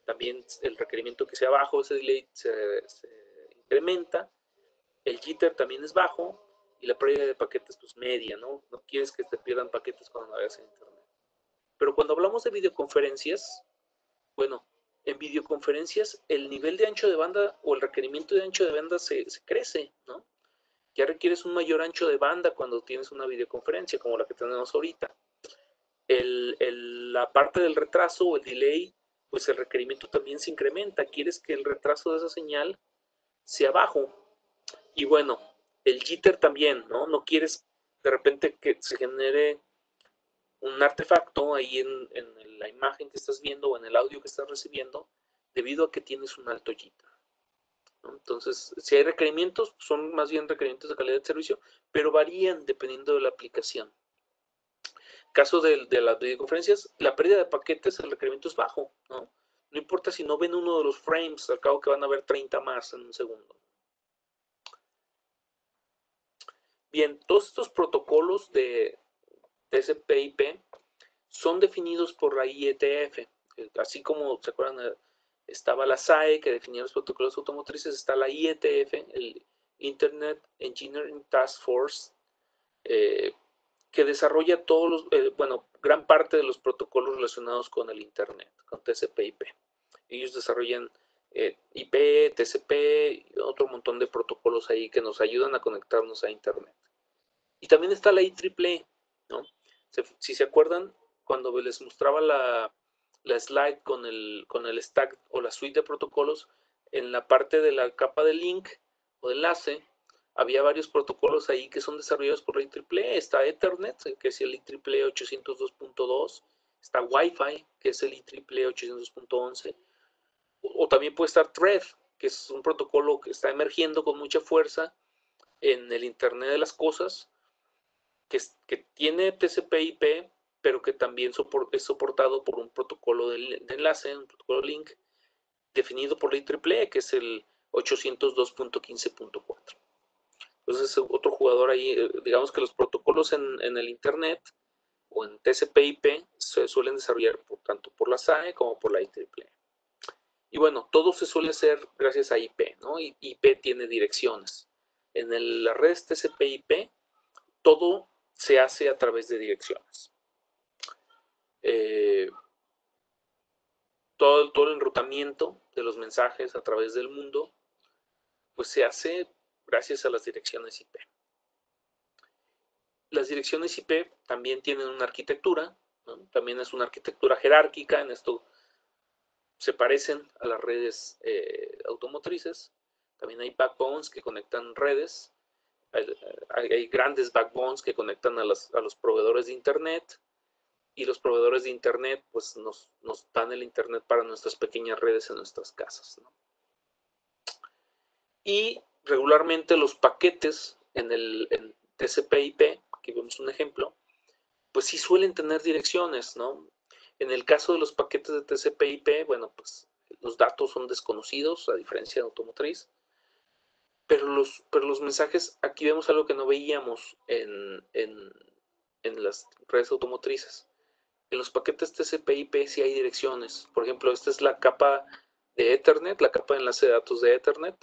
también el requerimiento que sea bajo, ese delay se incrementa, el jitter también es bajo, y la pérdida de paquetes, pues media, ¿no? No quieres que te pierdan paquetes cuando navegas en internet. Pero cuando hablamos de videoconferencias, bueno, en videoconferencias el nivel de ancho de banda o el requerimiento de ancho de banda se crece, ¿no? Ya requieres un mayor ancho de banda cuando tienes una videoconferencia como la que tenemos ahorita. La parte del retraso o el delay, pues el requerimiento también se incrementa. Quieres que el retraso de esa señal sea bajo. Y bueno, el jitter también, ¿no? No quieres de repente que se genere un artefacto ahí en la imagen que estás viendo o en el audio que estás recibiendo debido a que tienes un alto jitter, ¿no? Entonces, si hay requerimientos, son más bien requerimientos de calidad de servicio, pero varían dependiendo de la aplicación. Caso de las videoconferencias, la pérdida de paquetes, el requerimiento es bajo, ¿no? No importa si no ven uno de los frames, al cabo que van a ver 30 más en un segundo. Bien, todos estos protocolos de TCP/IP son definidos por la IETF, así como, ¿se acuerdan? Estaba la SAE que definía los protocolos automotrices, está la IETF, el Internet Engineering Task Force, que desarrolla todos los, bueno, gran parte de los protocolos relacionados con el Internet, con TCP/IP. Ellos desarrollan IP, TCP y otro montón de protocolos ahí que nos ayudan a conectarnos a Internet. Y también está la IEEE, ¿no? Si se acuerdan, cuando les mostraba la slide con el stack o la suite de protocolos, en la parte de la capa de link o de enlace, había varios protocolos ahí que son desarrollados por la IEEE. Está Ethernet, que es el IEEE 802.2, está Wi-Fi, que es el IEEE 802.11, o también puede estar Thread, que es un protocolo que está emergiendo con mucha fuerza en el Internet de las Cosas, que tiene TCP/IP, pero que también es soportado por un protocolo de enlace, un protocolo link, definido por la IEEE, que es el 802.15.4. Entonces, otro jugador ahí, digamos que los protocolos en el Internet o en TCP/IP se suelen desarrollar tanto por la SAE como por la IEEE. Y bueno, todo se suele hacer gracias a IP, ¿no? Y IP tiene direcciones. En las redes TCP/IP, todo se hace a través de direcciones. Todo el enrutamiento de los mensajes a través del mundo, pues se hace gracias a las direcciones IP. Las direcciones IP también tienen una arquitectura, ¿no? También es una arquitectura jerárquica, en esto se parecen a las redes automotrices. También hay backbones que conectan redes, hay grandes backbones que conectan a los proveedores de Internet, y los proveedores de Internet pues nos dan el Internet para nuestras pequeñas redes en nuestras casas, ¿no? Y regularmente los paquetes en TCP/IP, aquí vemos un ejemplo, pues sí suelen tener direcciones, ¿no? En el caso de los paquetes de TCP/IP, bueno, pues los datos son desconocidos, a diferencia de automotriz, pero los mensajes, aquí vemos algo que no veíamos en las redes automotrices. En los paquetes TCP/IP sí hay direcciones. Por ejemplo, esta es la capa de Ethernet, la capa de enlace de datos de Ethernet.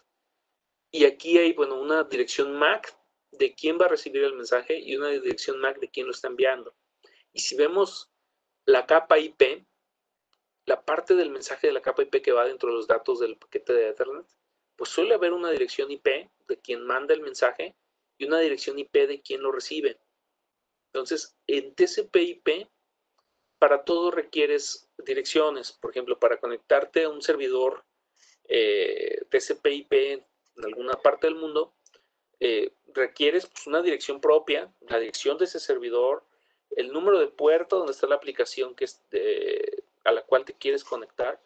Y aquí hay, bueno, una dirección MAC de quién va a recibir el mensaje y una dirección MAC de quién lo está enviando. Y si vemos la capa IP, la parte del mensaje de la capa IP que va dentro de los datos del paquete de Ethernet, pues suele haber una dirección IP de quien manda el mensaje y una dirección IP de quien lo recibe. Entonces, en TCP/IP, para todo requieres direcciones. Por ejemplo, para conectarte a un servidor TCP/IP en alguna parte del mundo, requieres pues, una dirección propia, la dirección de ese servidor, el número de puerto donde está la aplicación a la cual te quieres conectar,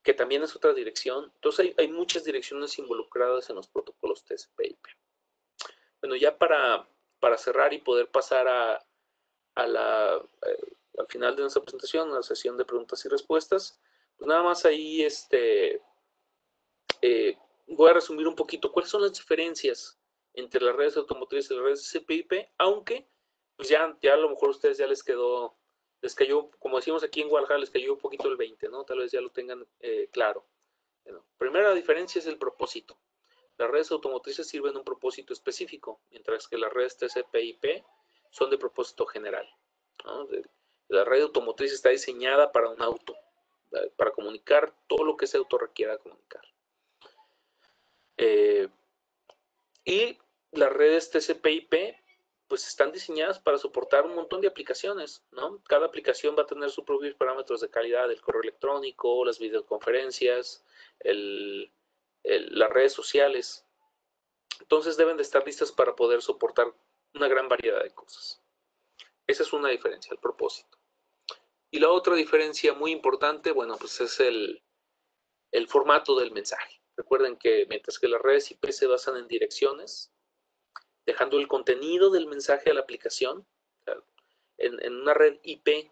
que también es otra dirección. Entonces hay muchas direcciones involucradas en los protocolos TCP/IP. Bueno, ya para cerrar y poder pasar al final de nuestra presentación, a la sesión de preguntas y respuestas, pues nada más ahí voy a resumir un poquito cuáles son las diferencias entre las redes automotrices y las redes TCP/IP, aunque pues ya a lo mejor a ustedes ya les cayó, como decimos aquí en Guadalajara, les cayó un poquito el 20, ¿no? Tal vez ya lo tengan claro. Bueno, primera diferencia es el propósito. Las redes automotrices sirven un propósito específico, mientras que las redes TCP/IP son de propósito general, ¿no? La red automotriz está diseñada para un auto, para comunicar todo lo que ese auto requiera comunicar. Y las redes TCP/IP pues están diseñadas para soportar un montón de aplicaciones, ¿no? Cada aplicación va a tener sus propios parámetros de calidad, el correo electrónico, las videoconferencias, las redes sociales. Entonces deben de estar listas para poder soportar una gran variedad de cosas. Esa es una diferencia, el propósito. Y la otra diferencia muy importante, bueno, pues es el formato del mensaje. Recuerden que mientras que las redes IP se basan en direcciones, dejando el contenido del mensaje a la aplicación, en una red IP,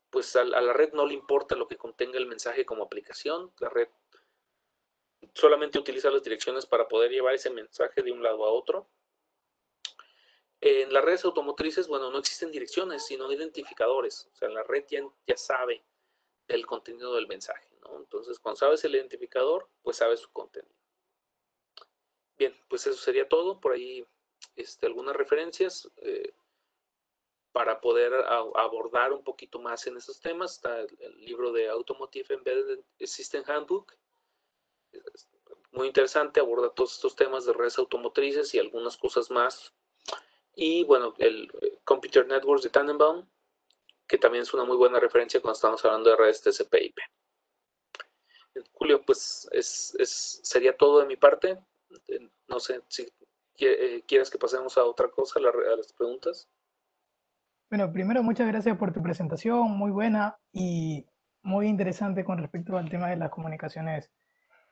pues a la red no le importa lo que contenga el mensaje como aplicación, la red solamente utiliza las direcciones para poder llevar ese mensaje de un lado a otro. En las redes automotrices, bueno, no existen direcciones, sino identificadores. O sea, la red ya sabe el contenido del mensaje, ¿no? Entonces, cuando sabes el identificador, pues sabes su contenido. Bien, pues eso sería todo. Por ahí algunas referencias para poder abordar un poquito más en esos temas. Está el libro de Automotive Embedded System Handbook. Muy interesante, aborda todos estos temas de redes automotrices y algunas cosas más. Y bueno, el Computer Networks de Tannenbaum, que también es una muy buena referencia cuando estamos hablando de redes TCP/IP. Julio, pues sería todo de mi parte. No sé si quieres que pasemos a otra cosa, a las preguntas. Bueno, primero, muchas gracias por tu presentación, muy buena y muy interesante con respecto al tema de las comunicaciones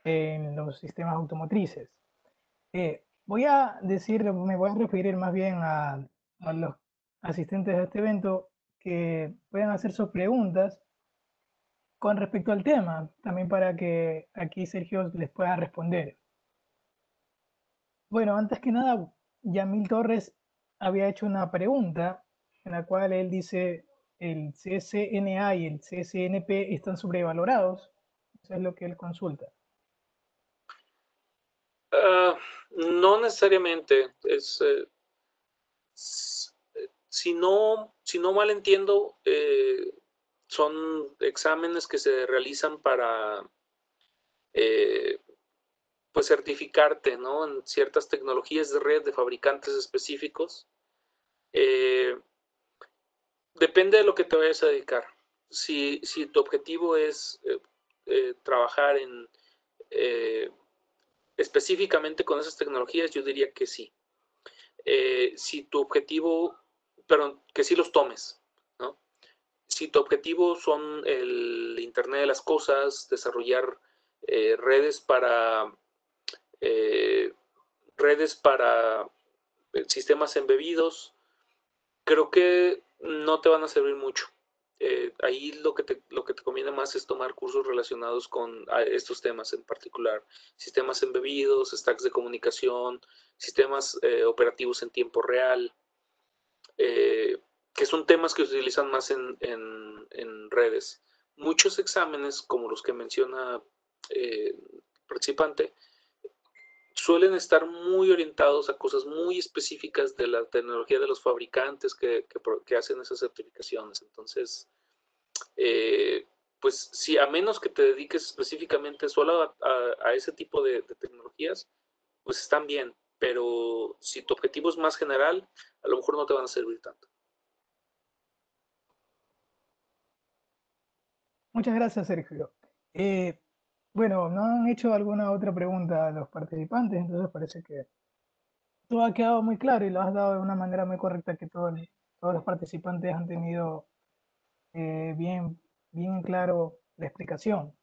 en los sistemas automotrices. Me voy a referir más bien a los asistentes a este evento que puedan hacer sus preguntas con respecto al tema, también para que aquí Sergio les pueda responder. Bueno, antes que nada, Yamil Torres había hecho una pregunta en la cual él dice el CCNA y el CCNP están sobrevalorados. Eso es lo que él consulta. No necesariamente. Si no mal entiendo, son exámenes que se realizan para pues certificarte, ¿no? En ciertas tecnologías de red de fabricantes específicos. Depende de lo que te vayas a dedicar. Si tu objetivo es trabajar específicamente con esas tecnologías, yo diría que sí. Si tu objetivo, pero que sí los tomes, ¿no? Si tu objetivo son el Internet de las cosas, desarrollar redes para sistemas embebidos, creo que no te van a servir mucho. Ahí lo que te conviene más es tomar cursos relacionados con estos temas en particular. Sistemas embebidos, stacks de comunicación, sistemas operativos en tiempo real, que son temas que se utilizan más en redes. Muchos exámenes, como los que menciona el participante, suelen estar muy orientados a cosas muy específicas de la tecnología de los fabricantes que hacen esas certificaciones. Entonces, pues sí, a menos que te dediques específicamente solo a ese tipo de tecnologías, pues están bien, pero si tu objetivo es más general, a lo mejor no te van a servir tanto. Muchas gracias, Sergio. Bueno, no han hecho alguna otra pregunta a los participantes, entonces parece que todo ha quedado muy claro y lo has dado de una manera muy correcta que todos los participantes han tenido bien, bien claro la explicación.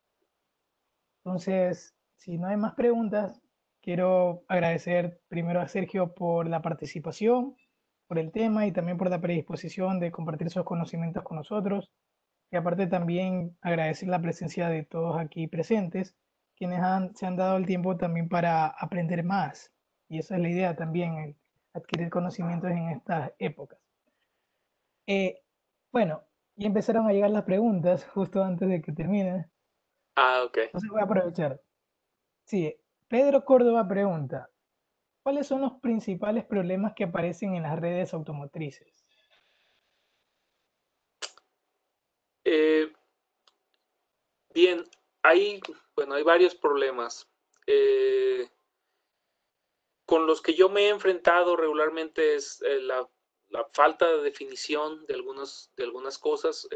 Entonces, si no hay más preguntas, quiero agradecer primero a Sergio por la participación, por el tema y también por la predisposición de compartir sus conocimientos con nosotros. Y aparte también agradecer la presencia de todos aquí presentes, quienes se han dado el tiempo también para aprender más. Y esa es la idea también, el adquirir conocimientos en estas épocas. Eh, bueno, y empezaron a llegar las preguntas justo antes de que termine. Ok. Entonces voy a aprovechar. Sí, Pedro Córdoba pregunta, ¿cuáles son los principales problemas que aparecen en las redes automotrices? Eh, bien, hay varios problemas. Con los que yo me he enfrentado regularmente es la falta de definición de algunas cosas.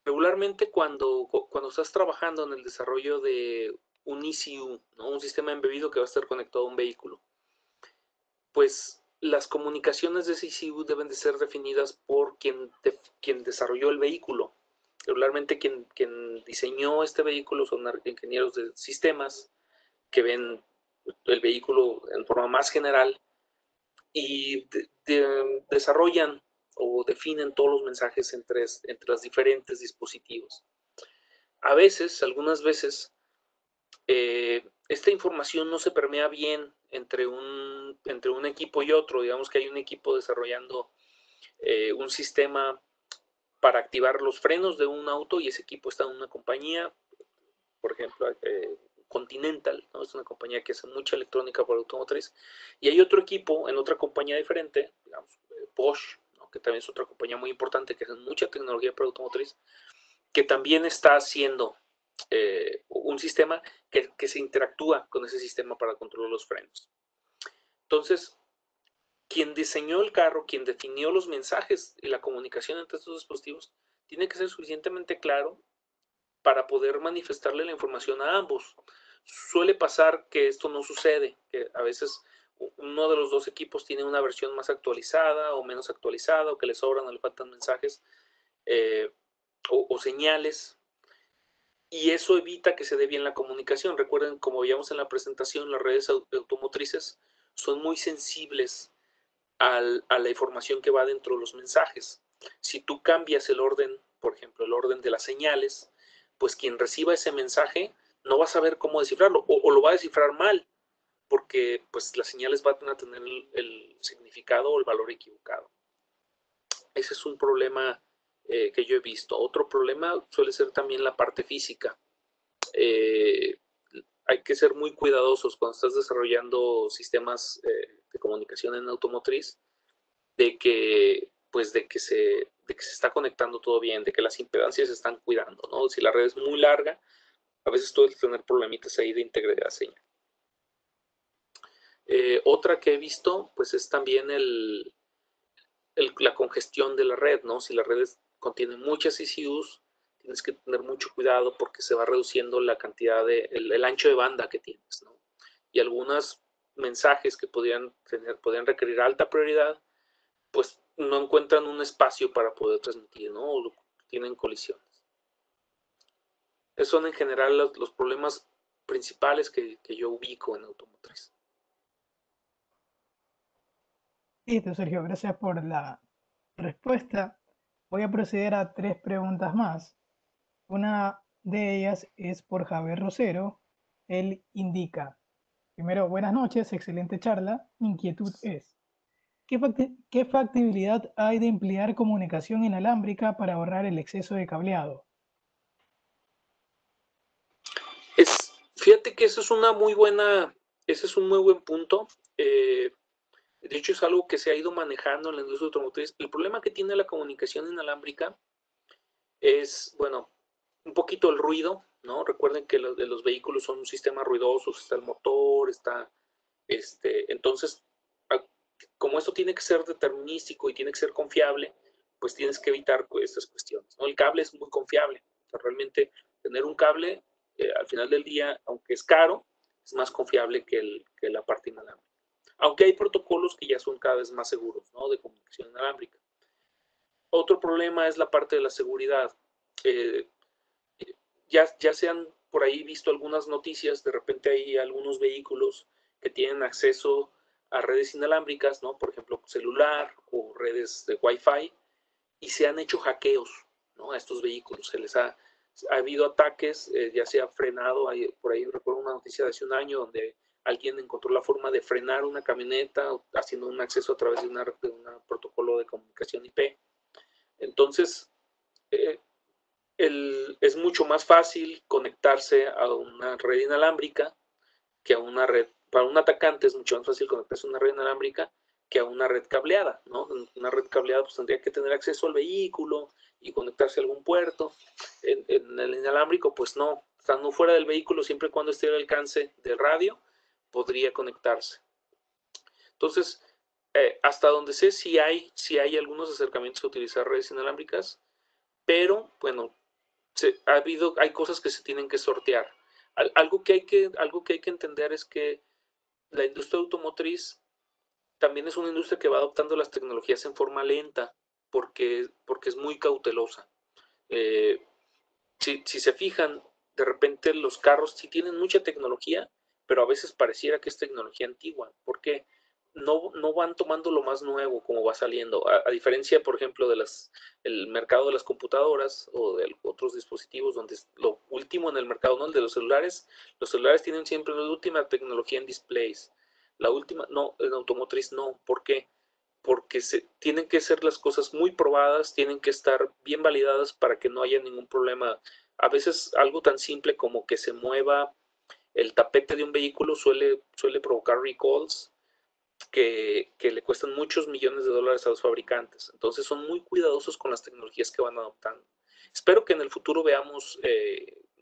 Regularmente cuando estás trabajando en el desarrollo de un ECU, ¿no? Un sistema embebido que va a estar conectado a un vehículo, pues las comunicaciones de ese ECU deben de ser definidas por quien desarrolló el vehículo. Regularmente quien diseñó este vehículo son ingenieros de sistemas que ven el vehículo en forma más general y desarrollan o definen todos los mensajes entre los diferentes dispositivos. A veces, algunas veces, esta información no se permea bien entre un equipo y otro. Digamos que hay un equipo desarrollando un sistema para activar los frenos de un auto y ese equipo está en una compañía, por ejemplo, Continental, ¿no? Es una compañía que hace mucha electrónica para automotriz, y hay otro equipo en otra compañía diferente, digamos, Bosch, ¿no? Que también es otra compañía muy importante que hace mucha tecnología para automotriz, que también está haciendo un sistema que se interactúa con ese sistema para controlar los frenos. Entonces, quien diseñó el carro, quien definió los mensajes y la comunicación entre estos dispositivos, tiene que ser suficientemente claro para poder manifestarle la información a ambos. Suele pasar que esto no sucede, que a veces uno de los dos equipos tiene una versión más actualizada o menos actualizada, o que le sobran o le faltan mensajes o señales, y eso evita que se dé bien la comunicación. Recuerden, como veíamos en la presentación, las redes automotrices son muy sensibles a la información que va dentro de los mensajes. Si tú cambias el orden, por ejemplo, el orden de las señales, pues quien reciba ese mensaje no va a saber cómo descifrarlo o lo va a descifrar mal, porque pues las señales van a tener el significado o el valor equivocado. Ese es un problema que yo he visto. Otro problema suele ser también la parte física. Hay que ser muy cuidadosos cuando estás desarrollando sistemas de comunicación en automotriz, de que se está conectando todo bien, de que las impedancias se están cuidando, ¿no? Si la red es muy larga, a veces tú puedes tener problemitas ahí de integridad de señal. Otra que he visto, pues es también la congestión de la red, ¿no? Si la red contiene muchas ECUs, tienes que tener mucho cuidado porque se va reduciendo la cantidad el ancho de banda que tienes, ¿no? Y algunos mensajes que podrían requerir alta prioridad, pues no encuentran un espacio para poder transmitir, ¿no? O tienen colisiones. Esos son en general los problemas principales que yo ubico en automotriz. Listo, Sergio, gracias por la respuesta. Voy a proceder a tres preguntas más. Una de ellas es por Javier Rosero. Él indica, primero, buenas noches, excelente charla. Mi inquietud es, ¿qué factibilidad hay de emplear comunicación inalámbrica para ahorrar el exceso de cableado? Fíjate que ese es un muy buen punto. De hecho, es algo que se ha ido manejando en la industria automotriz. El problema que tiene la comunicación inalámbrica es, bueno, un poquito el ruido, ¿no? Recuerden que los vehículos son un sistema ruidoso, está el motor, entonces como esto tiene que ser determinístico y tiene que ser confiable, pues tienes que evitar estas cuestiones, ¿no? El cable es muy confiable. O sea, realmente tener un cable, al final del día, aunque es caro, es más confiable que la parte inalámbrica. Aunque hay protocolos que ya son cada vez más seguros, ¿no? De comunicación inalámbrica. Otro problema es la parte de la seguridad. Eh, ya se han por ahí visto algunas noticias, de repente hay algunos vehículos que tienen acceso a redes inalámbricas, ¿no? Por ejemplo, celular o redes de Wi-Fi, y se han hecho hackeos, ¿no? A estos vehículos. Ha habido ataques, ya se ha frenado, por ahí recuerdo una noticia de hace un año donde alguien encontró la forma de frenar una camioneta haciendo un acceso a través de un protocolo de comunicación IP. Entonces, eh, es mucho más fácil conectarse a una red inalámbrica que a una red, para un atacante es mucho más fácil conectarse a una red inalámbrica que a una red cableada, ¿no? Una red cableada pues tendría que tener acceso al vehículo y conectarse a algún puerto. En el inalámbrico pues no, estando fuera del vehículo, siempre y cuando esté al alcance del radio, podría conectarse. Entonces, hasta donde sé, sí hay algunos acercamientos a utilizar redes inalámbricas, pero bueno, hay cosas que se tienen que sortear. Algo que hay que entender es que la industria automotriz también es una industria que va adoptando las tecnologías en forma lenta porque es muy cautelosa. Eh, si se fijan, de repente los carros sí tienen mucha tecnología, pero a veces pareciera que es tecnología antigua. ¿Por qué? No van tomando lo más nuevo como va saliendo. A diferencia, por ejemplo, el mercado de las computadoras o de otros dispositivos donde es lo último en el mercado, ¿no? El de los celulares tienen siempre la última tecnología en displays. La última, no, en automotriz no. ¿Por qué? Porque tienen que ser las cosas muy probadas, tienen que estar bien validadas para que no haya ningún problema. A veces algo tan simple como que se mueva el tapete de un vehículo suele provocar recalls que le cuestan muchos millones de dólares a los fabricantes. Entonces son muy cuidadosos con las tecnologías que van adoptando. Espero que en el futuro veamos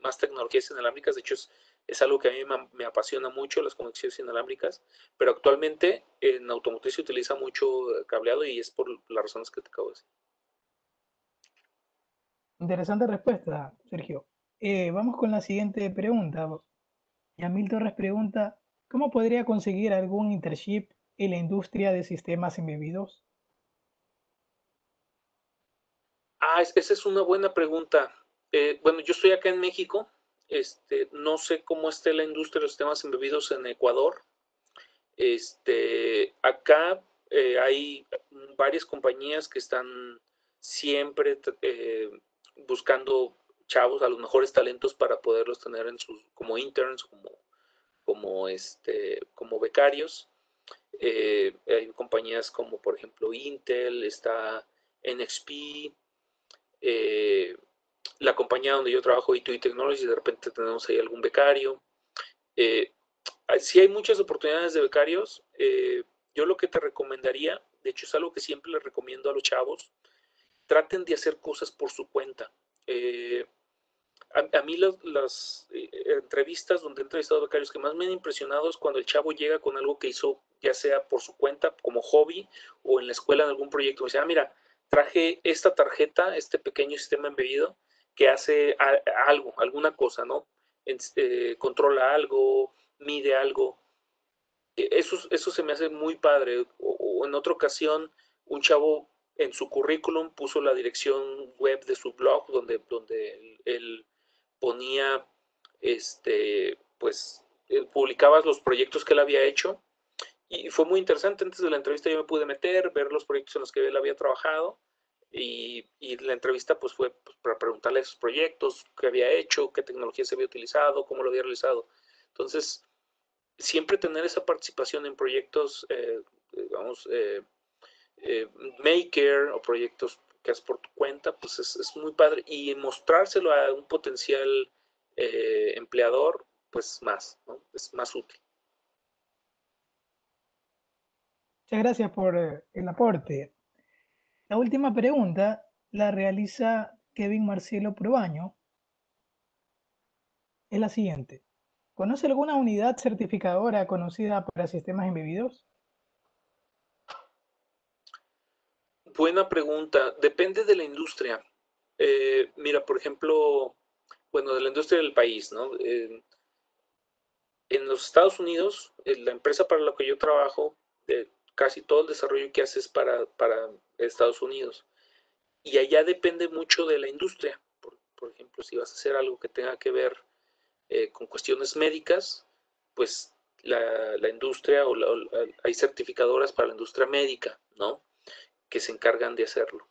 más tecnologías inalámbricas. De hecho, es algo que a mí me apasiona mucho, las conexiones inalámbricas, pero actualmente en automotriz se utiliza mucho cableado y es por las razones que te acabo de decir. Interesante respuesta, Sergio. Vamos con la siguiente pregunta. Yamil Torres pregunta, ¿cómo podría conseguir algún internship en la industria de sistemas embebidos? Esa es una buena pregunta. Bueno, yo estoy acá en México. No sé cómo esté la industria de los sistemas embebidos en Ecuador. Acá hay varias compañías que están siempre buscando chavos, a los mejores talentos para poderlos tener como interns, como becarios. Hay compañías como por ejemplo Intel, está NXP, eh, la compañía donde yo trabajo, E2E Technologies, de repente tenemos ahí algún becario. Eh, sí hay muchas oportunidades de becarios. Yo lo que te recomendaría, de hecho es algo que siempre les recomiendo a los chavos, traten de hacer cosas por su cuenta. A mí las entrevistas donde he entrevistado becarios que más me han impresionado es cuando el chavo llega con algo que hizo, ya sea por su cuenta, como hobby, o en la escuela en algún proyecto. Me dice, mira, traje esta tarjeta, este pequeño sistema embebido que hace algo, alguna cosa, ¿no? Controla algo, mide algo. Eso se me hace muy padre. O en otra ocasión, un chavo en su currículum puso la dirección web de su blog donde él ponía, pues, publicaba los proyectos que él había hecho y fue muy interesante. Antes de la entrevista yo me pude meter, ver los proyectos en los que él había trabajado y la entrevista pues fue pues, para preguntarle esos proyectos, qué había hecho, qué tecnología se había utilizado, cómo lo había realizado. Entonces, siempre tener esa participación en proyectos, digamos, eh, maker o proyectos que haces por tu cuenta, pues es muy padre. Y mostrárselo a un potencial empleador, pues más, ¿no? Es más útil. Muchas gracias por el aporte. La última pregunta la realiza Kevin Marcelo Proaño. Es la siguiente. ¿Conoce alguna unidad certificadora conocida para sistemas embebidos? Buena pregunta. Depende de la industria. Mira, por ejemplo, bueno, de la industria del país, ¿no? En los Estados Unidos, la empresa para la que yo trabajo, casi todo el desarrollo que hace es para Estados Unidos. Y allá depende mucho de la industria. Por ejemplo, si vas a hacer algo que tenga que ver con cuestiones médicas, pues la industria hay certificadoras para la industria médica, ¿no? Que se encargan de hacerlo.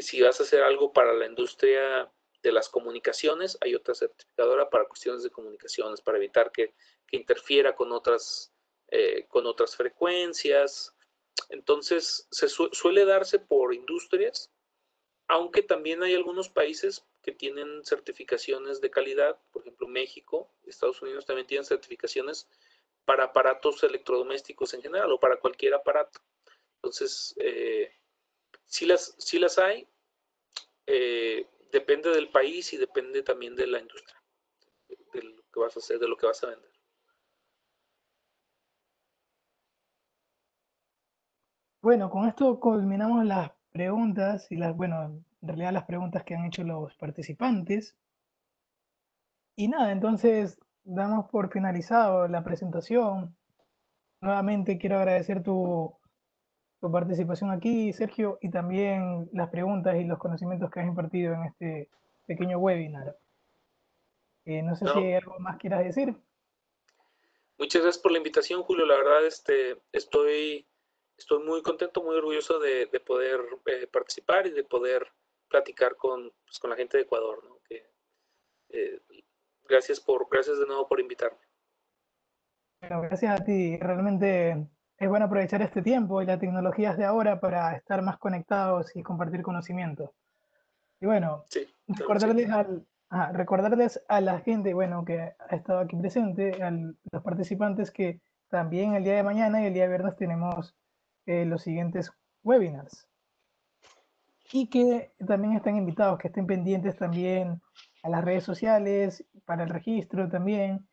Si vas a hacer algo para la industria de las comunicaciones, hay otra certificadora para cuestiones de comunicaciones, para evitar que interfiera con otras frecuencias. Entonces, suele darse por industrias, aunque también hay algunos países que tienen certificaciones de calidad, por ejemplo México, Estados Unidos también tienen certificaciones para aparatos electrodomésticos en general o para cualquier aparato. Entonces, sí las hay, depende del país y depende también de la industria, de lo que vas a hacer, de lo que vas a vender. Bueno, con esto culminamos las preguntas y bueno, en realidad las preguntas que han hecho los participantes. Y nada, entonces damos por finalizado la presentación. Nuevamente quiero agradecer tu participación aquí, Sergio, y también las preguntas y los conocimientos que has impartido en este pequeño webinar. No sé si No, hay algo más quieras decir. muchas gracias por la invitación, Julio. La verdad, estoy muy contento, muy orgulloso de poder participar y de poder platicar pues, con la gente de Ecuador, ¿no? Eh, gracias de nuevo por invitarme. Bueno, gracias a ti. Realmente es bueno aprovechar este tiempo y las tecnologías de ahora para estar más conectados y compartir conocimiento. Y bueno, Sí, claro que sí. recordarles a la gente, bueno, que ha estado aquí presente, a los participantes que también el día de mañana y el día de viernes tenemos los siguientes webinars. Y que también están invitados, que estén pendientes también a las redes sociales, para el registro también.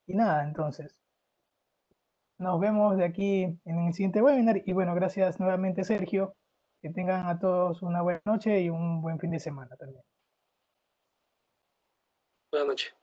Y nada, entonces, nos vemos de aquí en el siguiente webinar. Y bueno, gracias nuevamente, Sergio. Que tengan a todos una buena noche y un buen fin de semana también. Buenas noches.